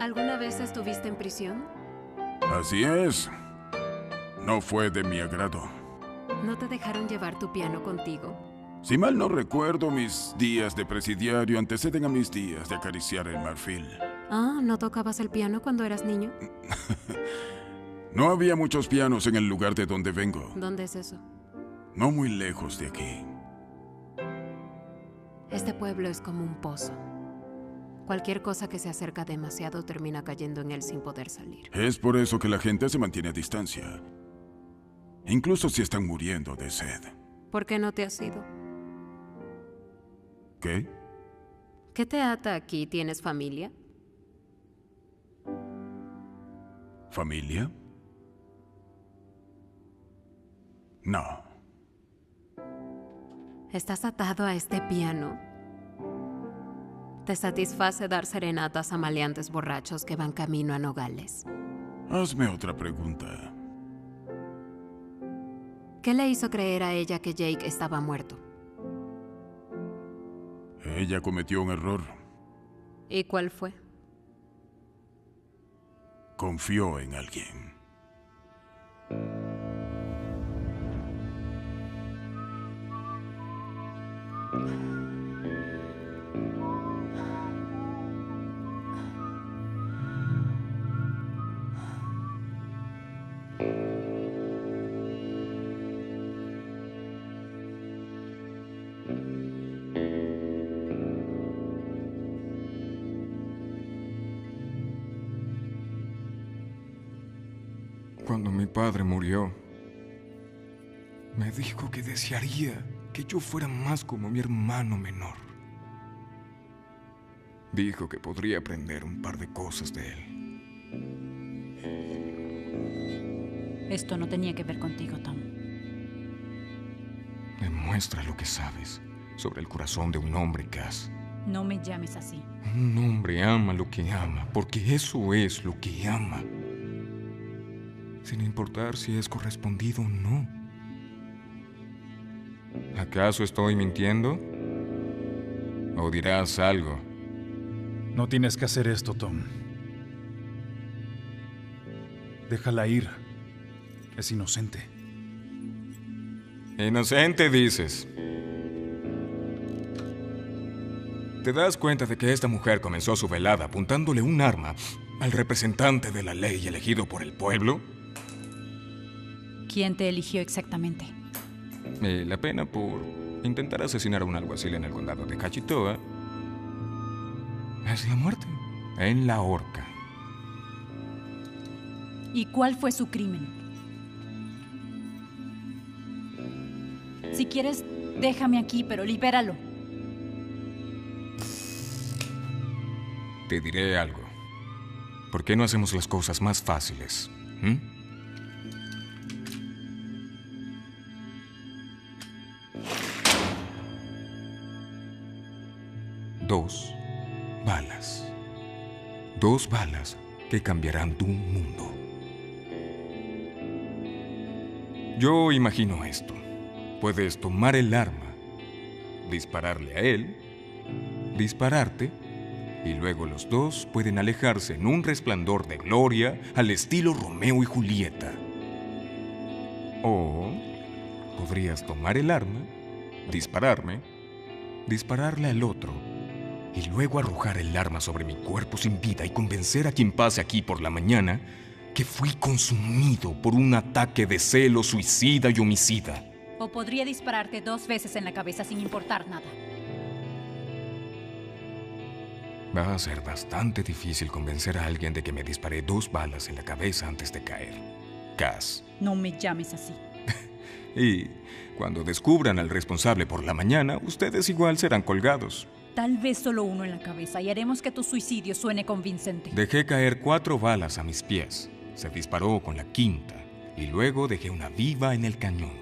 ¿Alguna vez estuviste en prisión? Así es. No fue de mi agrado. ¿No te dejaron llevar tu piano contigo? Si mal no recuerdo, mis días de presidiario anteceden a mis días de acariciar el marfil. Ah, ¿no tocabas el piano cuando eras niño? No había muchos pianos en el lugar de donde vengo. ¿Dónde es eso? No muy lejos de aquí. Este pueblo es como un pozo. Cualquier cosa que se acerca demasiado termina cayendo en él sin poder salir. Es por eso que la gente se mantiene a distancia. Incluso si están muriendo de sed. ¿Por qué no te has ido? ¿Qué? ¿Qué te ata aquí? ¿Tienes familia? ¿Familia? No. ¿Estás atado a este piano? ¿Te satisface dar serenatas a maleantes borrachos que van camino a Nogales? Hazme otra pregunta. ¿Qué le hizo creer a ella que Jake estaba muerto? Ella cometió un error. ¿Y cuál fue? Confió en alguien. Cuando mi padre murió, me dijo que desearía que yo fuera más como mi hermano menor. Dijo que podría aprender un par de cosas de él. Esto no tenía que ver contigo, Tom. Demuestra lo que sabes sobre el corazón de un hombre, Cass. No me llames así. Un hombre ama lo que ama, porque eso es lo que ama. Sin importar si es correspondido o no. ¿Acaso estoy mintiendo? ¿O dirás algo? No tienes que hacer esto, Tom. Déjala ir. Es inocente. Inocente, dices. ¿Te das cuenta de que esta mujer comenzó su velada apuntándole un arma al representante de la ley elegido por el pueblo? ¿Quién te eligió exactamente? La pena por intentar asesinar a un alguacil en el condado de Cachitoa es la muerte, en la horca. ¿Y cuál fue su crimen? Si quieres, déjame aquí, pero libéralo. Te diré algo. ¿Por qué no hacemos las cosas más fáciles? 2 balas. 2 balas que cambiarán tu mundo. Yo imagino esto. Puedes tomar el arma, dispararle a él, dispararte, y luego los dos pueden alejarse en un resplandor de gloria al estilo Romeo y Julieta. O podrías tomar el arma, dispararme, dispararle al otro, y luego arrojar el arma sobre mi cuerpo sin vida y convencer a quien pase aquí por la mañana que fui consumido por un ataque de celo suicida y homicida. O podría dispararte 2 veces en la cabeza sin importar nada. Va a ser bastante difícil convencer a alguien de que me disparé 2 balas en la cabeza antes de caer. Cass. No me llames así. Y cuando descubran al responsable por la mañana, ustedes igual serán colgados. Tal vez solo uno en la cabeza y haremos que tu suicidio suene convincente. Dejé caer 4 balas a mis pies. Se disparó con la 5ª y luego dejé una viva en el cañón.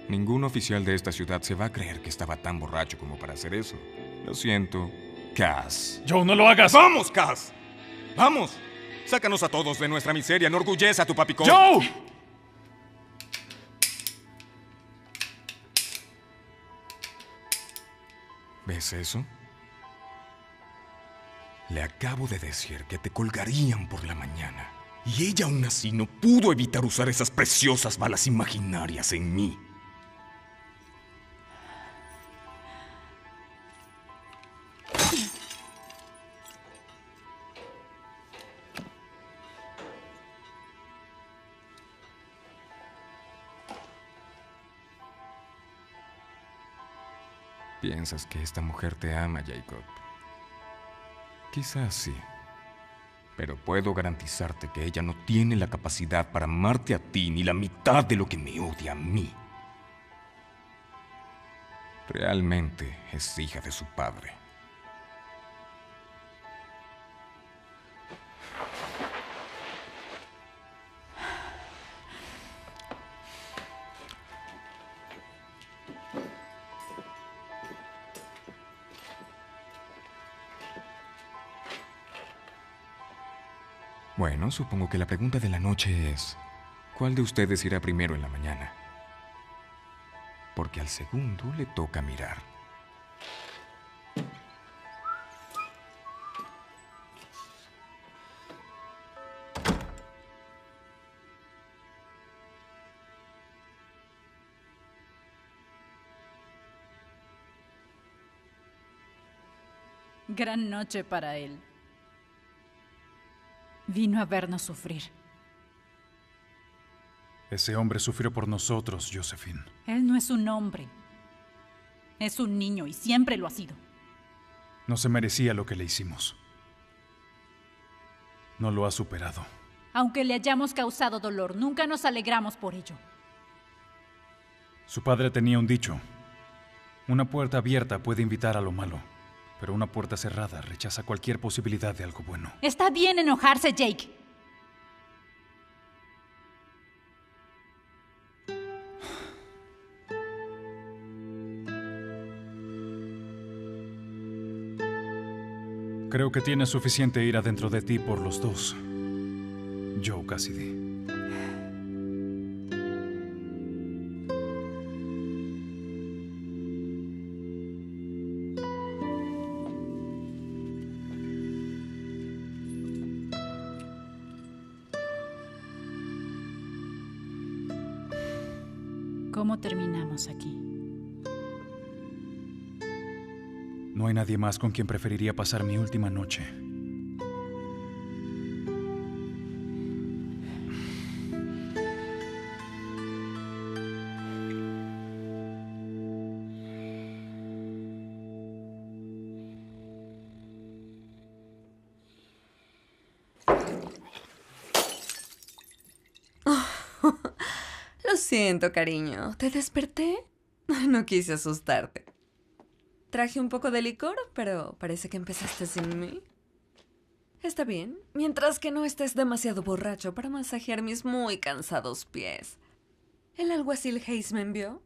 Ningún oficial de esta ciudad se va a creer que estaba tan borracho como para hacer eso. Lo siento, Cass. ¡Joe, no lo hagas! ¡Vamos, Cass! ¡Vamos! Sácanos a todos de nuestra miseria. Enorgullece a tu papi Cole. ¡Joe! ¿Ves eso? Le acabo de decir que te colgarían por la mañana. Y ella aún así no pudo evitar usar esas preciosas balas imaginarias en mí. Piensas que esta mujer te ama, Jacob. Quizás sí. Pero puedo garantizarte que ella no tiene la capacidad para amarte a ti ni la mitad de lo que me odia a mí. Realmente es hija de su padre. Bueno, supongo que la pregunta de la noche es, ¿cuál de ustedes irá primero en la mañana? Porque al segundo le toca mirar. Gran noche para él. Vino a vernos sufrir. Ese hombre sufrió por nosotros, Josephine. Él no es un hombre. Es un niño y siempre lo ha sido. No se merecía lo que le hicimos. No lo ha superado. Aunque le hayamos causado dolor, nunca nos alegramos por ello. Su padre tenía un dicho. Una puerta abierta puede invitar a lo malo, pero una puerta cerrada rechaza cualquier posibilidad de algo bueno. Está bien enojarse, Jake. Creo que tienes suficiente ira dentro de ti por los dos, Joe Cassidy. ¿Cómo terminamos aquí? No hay nadie más con quien preferiría pasar mi última noche. Lo siento, cariño. ¿Te desperté? No quise asustarte. Traje un poco de licor, pero parece que empezaste sin mí. Está bien, mientras que no estés demasiado borracho para masajear mis muy cansados pies. El alguacil Hayes me envió.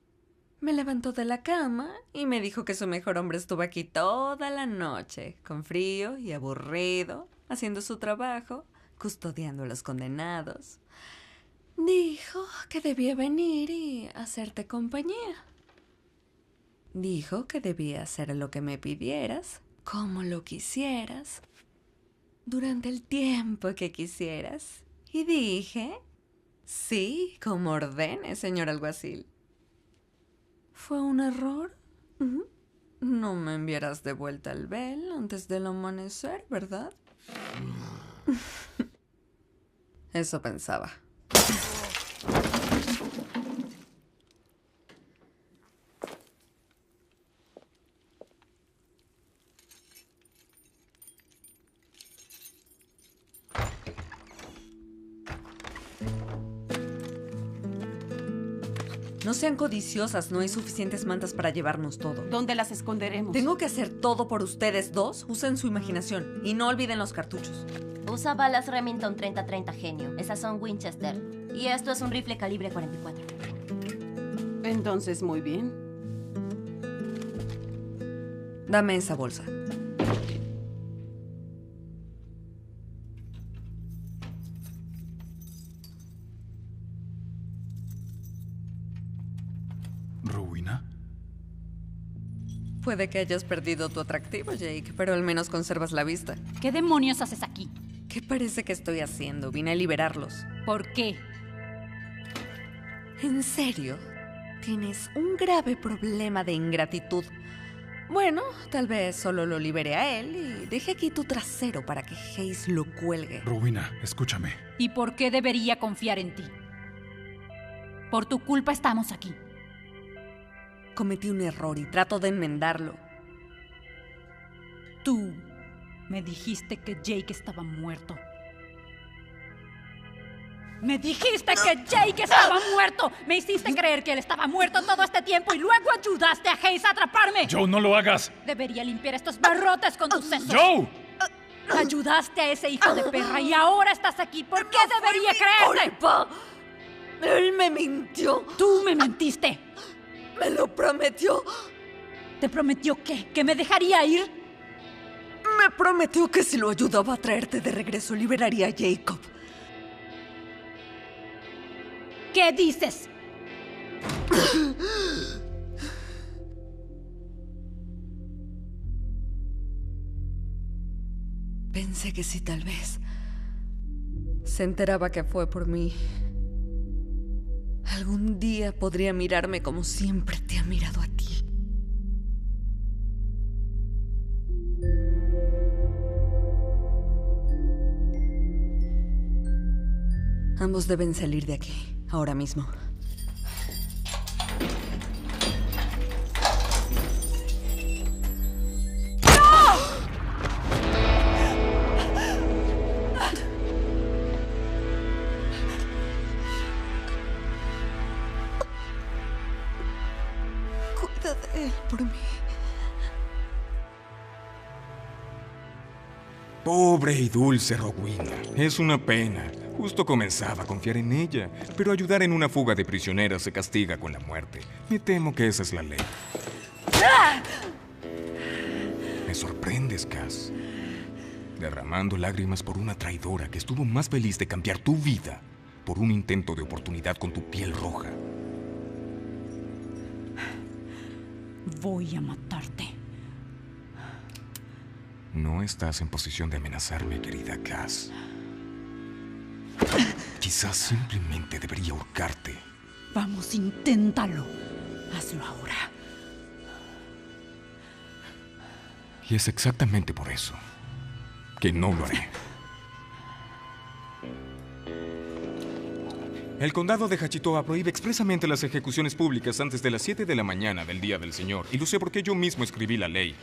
Me levantó de la cama y me dijo que su mejor hombre estuvo aquí toda la noche, con frío y aburrido, haciendo su trabajo, custodiando a los condenados. Dijo que debía venir y hacerte compañía. Dijo que debía hacer lo que me pidieras, como lo quisieras, durante el tiempo que quisieras. Y dije, sí, como ordene, señor alguacil. ¿Fue un error? No me enviarás de vuelta al Bell antes del amanecer, ¿verdad? Eso pensaba. No sean codiciosas, no hay suficientes mantas para llevarnos todo. ¿Dónde las esconderemos? ¿Tengo que hacer todo por ustedes dos? Usen su imaginación y no olviden los cartuchos. Usa balas Remington 30-30 genio. Esas son Winchester. Y esto es un rifle calibre 44. Entonces, muy bien. Dame esa bolsa. ¿Rowena? Puede que hayas perdido tu atractivo, Jake, pero al menos conservas la vista. ¿Qué demonios haces aquí? ¿Qué parece que estoy haciendo? Vine a liberarlos. ¿Por qué? ¿En serio? Tienes un grave problema de ingratitud. Bueno, tal vez solo lo libere a él y deje aquí tu trasero para que Hayes lo cuelgue. Rowena, escúchame. ¿Y por qué debería confiar en ti? Por tu culpa estamos aquí. Cometí un error y trato de enmendarlo. Tú me dijiste que Jake estaba muerto. ¡Me dijiste que Jake estaba muerto! Me hiciste creer que él estaba muerto todo este tiempo y luego ayudaste a Hayes a atraparme. ¡Joe, no lo hagas! Debería limpiar estos barrotes con tus sesos. ¡Joe! Ayudaste a ese hijo de perra y ahora estás aquí. ¿Por qué debería creerte? ¡Culpa! Él me mintió. Tú me mentiste. Me lo prometió. ¿Te prometió qué? ¿Que me dejaría ir? Me prometió que si lo ayudaba a traerte de regreso, liberaría a Jacob. ¿Qué dices? Pensé que sí, tal vez se enteraba que fue por mí, algún día podría mirarme como siempre te ha mirado a ti. Ambos deben salir de aquí, ahora mismo. Cuida de él por mí. Pobre y dulce Rowena. Es una pena. Justo comenzaba a confiar en ella, pero ayudar en una fuga de prisioneras se castiga con la muerte. Me temo que esa es la ley. Me sorprendes, Cass. Derramando lágrimas por una traidora que estuvo más feliz de cambiar tu vida por un intento de oportunidad con tu piel roja. Voy a matarte. No estás en posición de amenazarme, querida Cass. Quizás simplemente debería ahorcarte. Vamos, inténtalo. Hazlo ahora. Y es exactamente por eso que no lo haré. El condado de Hachitoa prohíbe expresamente las ejecuciones públicas antes de las 7 de la mañana del Día del Señor. Y lo sé porque yo mismo escribí la ley.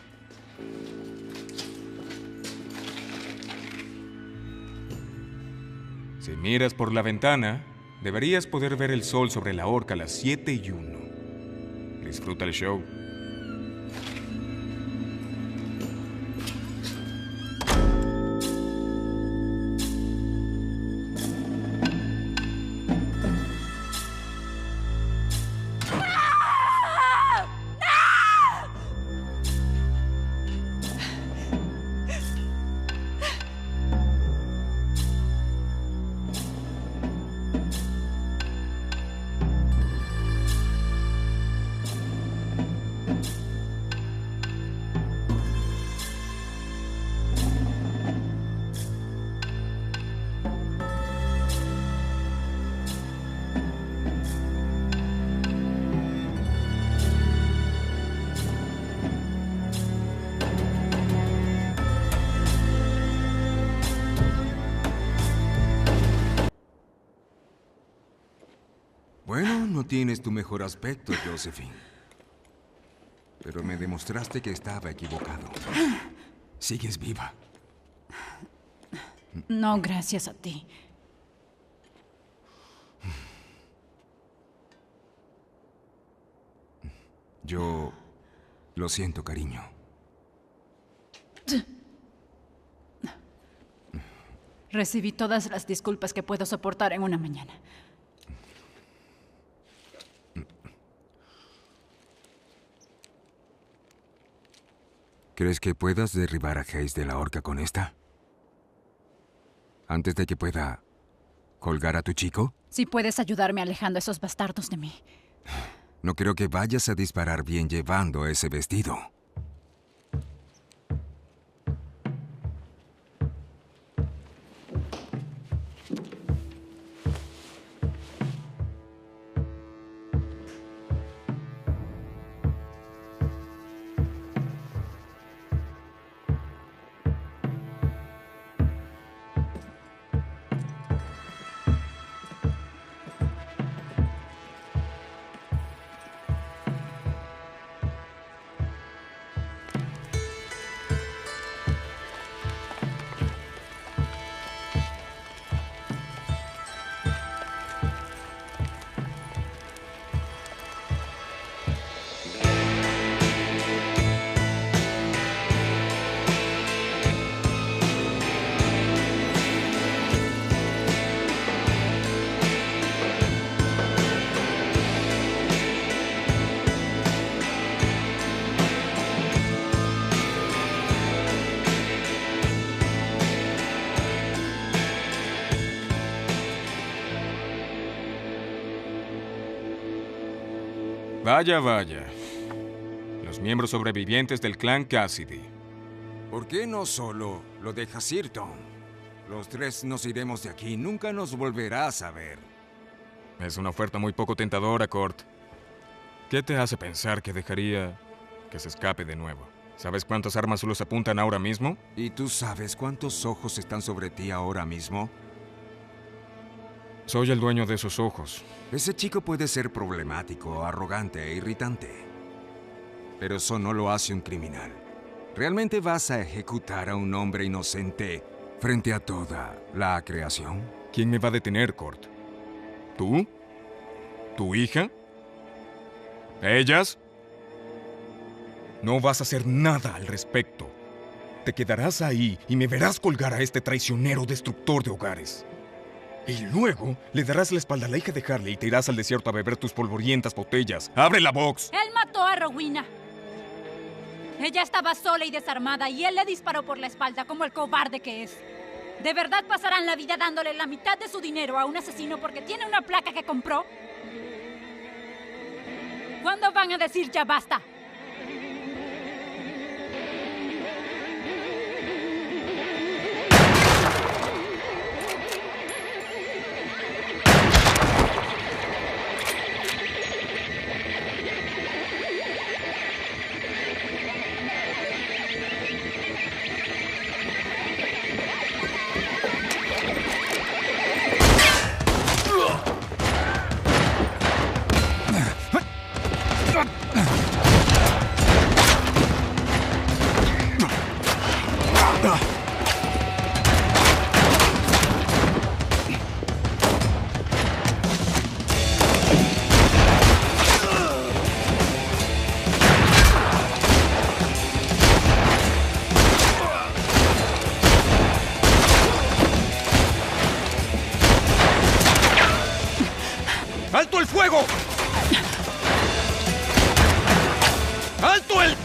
Si miras por la ventana, deberías poder ver el sol sobre la horca a las 7:01. Disfruta el show. Bueno, no tienes tu mejor aspecto, Josephine. Pero me demostraste que estaba equivocado. Sigues viva. No, gracias a ti. Yo lo siento, cariño. Recibí todas las disculpas que puedo soportar en una mañana. ¿Crees que puedas derribar a Hayes de la horca con esta? Antes de que pueda colgar a tu chico. Si puedes ayudarme alejando a esos bastardos de mí. No creo que vayas a disparar bien llevando ese vestido. Vaya, vaya. Los miembros sobrevivientes del clan Cassidy. ¿Por qué no solo lo dejas ir, Tom? Los tres nos iremos de aquí. Nunca nos volverás a ver. Es una oferta muy poco tentadora, Cort. ¿Qué te hace pensar que dejaría que se escape de nuevo? ¿Sabes cuántas armas los apuntan ahora mismo? ¿Y tú sabes cuántos ojos están sobre ti ahora mismo? Soy el dueño de esos ojos. Ese chico puede ser problemático, arrogante e irritante. Pero eso no lo hace un criminal. ¿Realmente vas a ejecutar a un hombre inocente frente a toda la creación? ¿Quién me va a detener, Cort? ¿Tú? ¿Tu hija? ¿Ellas? No vas a hacer nada al respecto. Te quedarás ahí y me verás colgar a este traicionero destructor de hogares. Y luego le darás la espalda a la hija de Harley y te irás al desierto a beber tus polvorientas botellas. ¡Abre la box! Él mató a Rowena. Ella estaba sola y desarmada y él le disparó por la espalda como el cobarde que es. ¿De verdad pasarán la vida dándole la mitad de su dinero a un asesino porque tiene una placa que compró? ¿Cuándo van a decir ya basta? ¡Alto el fuego! ¡Alto el...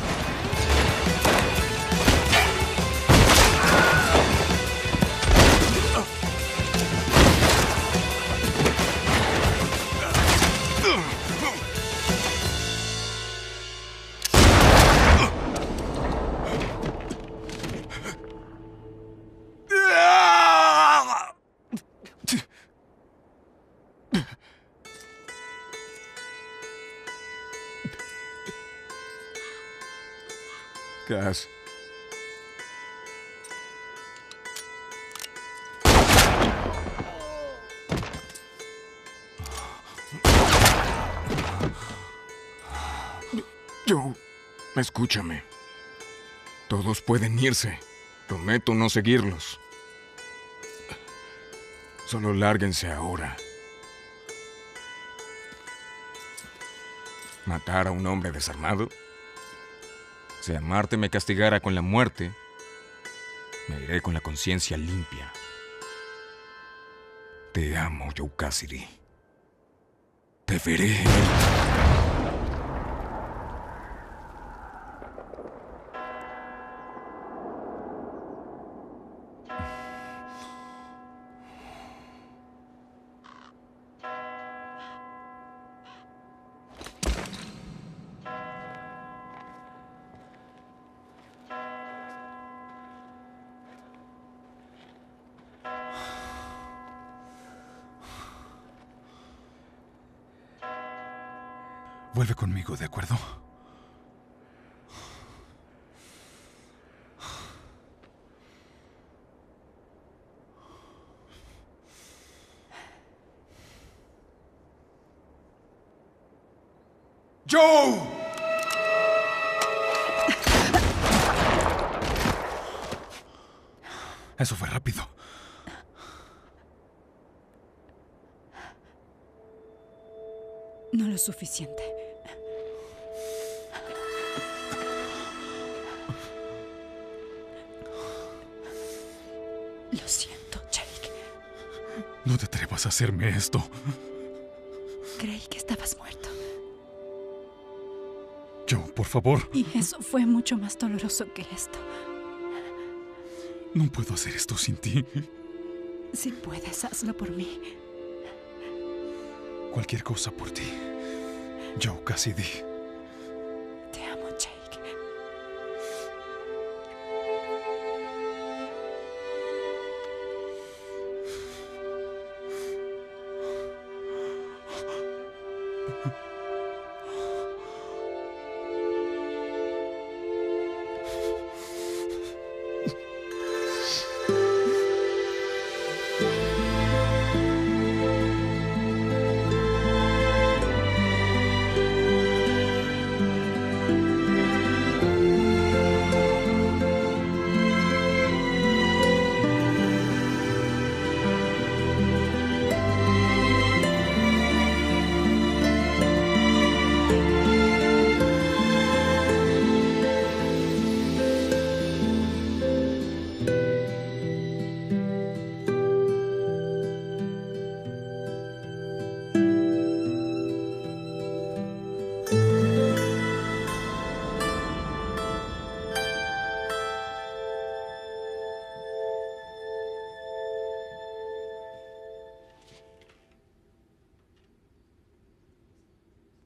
Cass. Joe, escúchame. Todos pueden irse. Prometo no seguirlos. Solo lárguense ahora. ¿Matar a un hombre desarmado? Si amarte me castigara con la muerte, me iré con la conciencia limpia. Te amo, Joe Cassidy. Te veré. Vuelve conmigo, ¿de acuerdo? ¡Joe! Eso fue rápido. No lo suficiente. Lo siento, Jake. No te atrevas a hacerme esto. Creí que estabas muerto. Joe, por favor. Y eso fue mucho más doloroso que esto. No puedo hacer esto sin ti. Si puedes, hazlo por mí. Cualquier cosa por ti. Joe Cassidy. Te amo, Jake.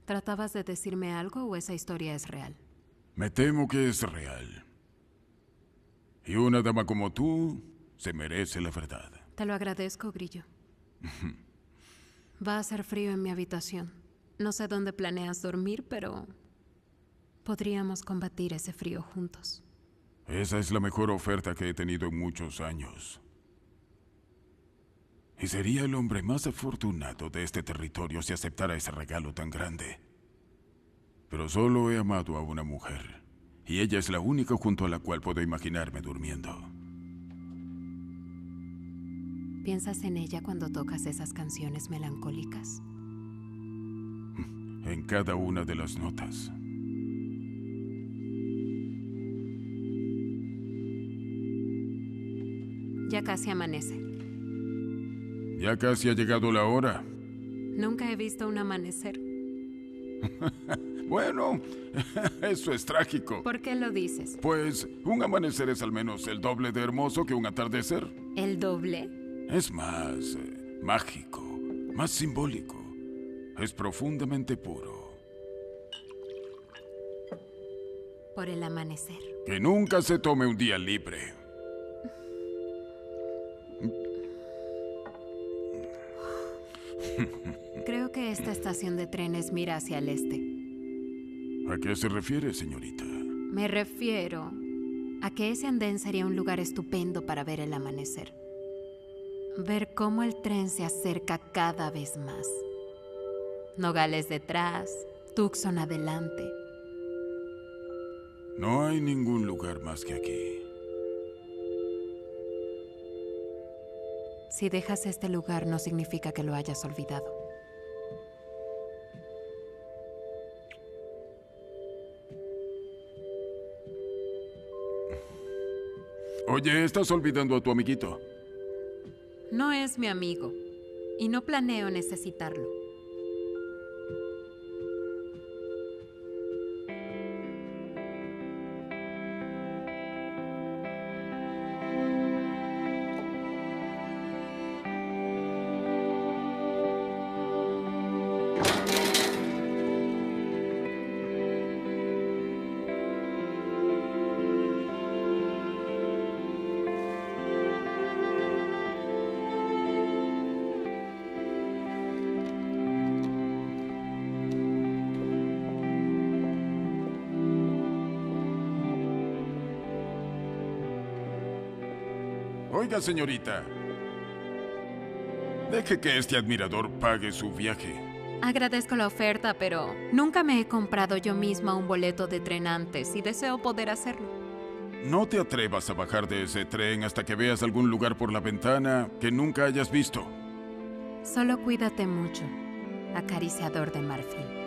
¿Tratabas de decirme algo o esa historia es real? Me temo que es real. Y una dama como tú se merece la verdad. Te lo agradezco, Grillo. Va a hacer frío en mi habitación. No sé dónde planeas dormir, pero podríamos combatir ese frío juntos. Esa es la mejor oferta que he tenido en muchos años. Y sería el hombre más afortunado de este territorio si aceptara ese regalo tan grande. Pero solo he amado a una mujer, y ella es la única junto a la cual puedo imaginarme durmiendo. ¿Piensas en ella cuando tocas esas canciones melancólicas? En cada una de las notas. Ya casi amanece. Ya casi ha llegado la hora. Nunca he visto un amanecer. Bueno, eso es trágico. ¿Por qué lo dices? Pues un amanecer es al menos el doble de hermoso que un atardecer. ¿El doble? Es más mágico, más simbólico. Es profundamente puro. Por el amanecer. Que nunca se tome un día libre. Creo que esta estación de trenes mira hacia el este. ¿A qué se refiere, señorita? Me refiero a que ese andén sería un lugar estupendo para ver el amanecer. Ver cómo el tren se acerca cada vez más. Nogales detrás, Tucson adelante. No hay ningún lugar más que aquí. Si dejas este lugar no significa que lo hayas olvidado. Oye, estás olvidando a tu amiguito. No es mi amigo y no planeo necesitarlo. Oiga, señorita. Deje que este admirador pague su viaje. Agradezco la oferta, pero nunca me he comprado yo misma un boleto de tren antes y deseo poder hacerlo. No te atrevas a bajar de ese tren hasta que veas algún lugar por la ventana que nunca hayas visto. Solo cuídate mucho, acariciador de marfil.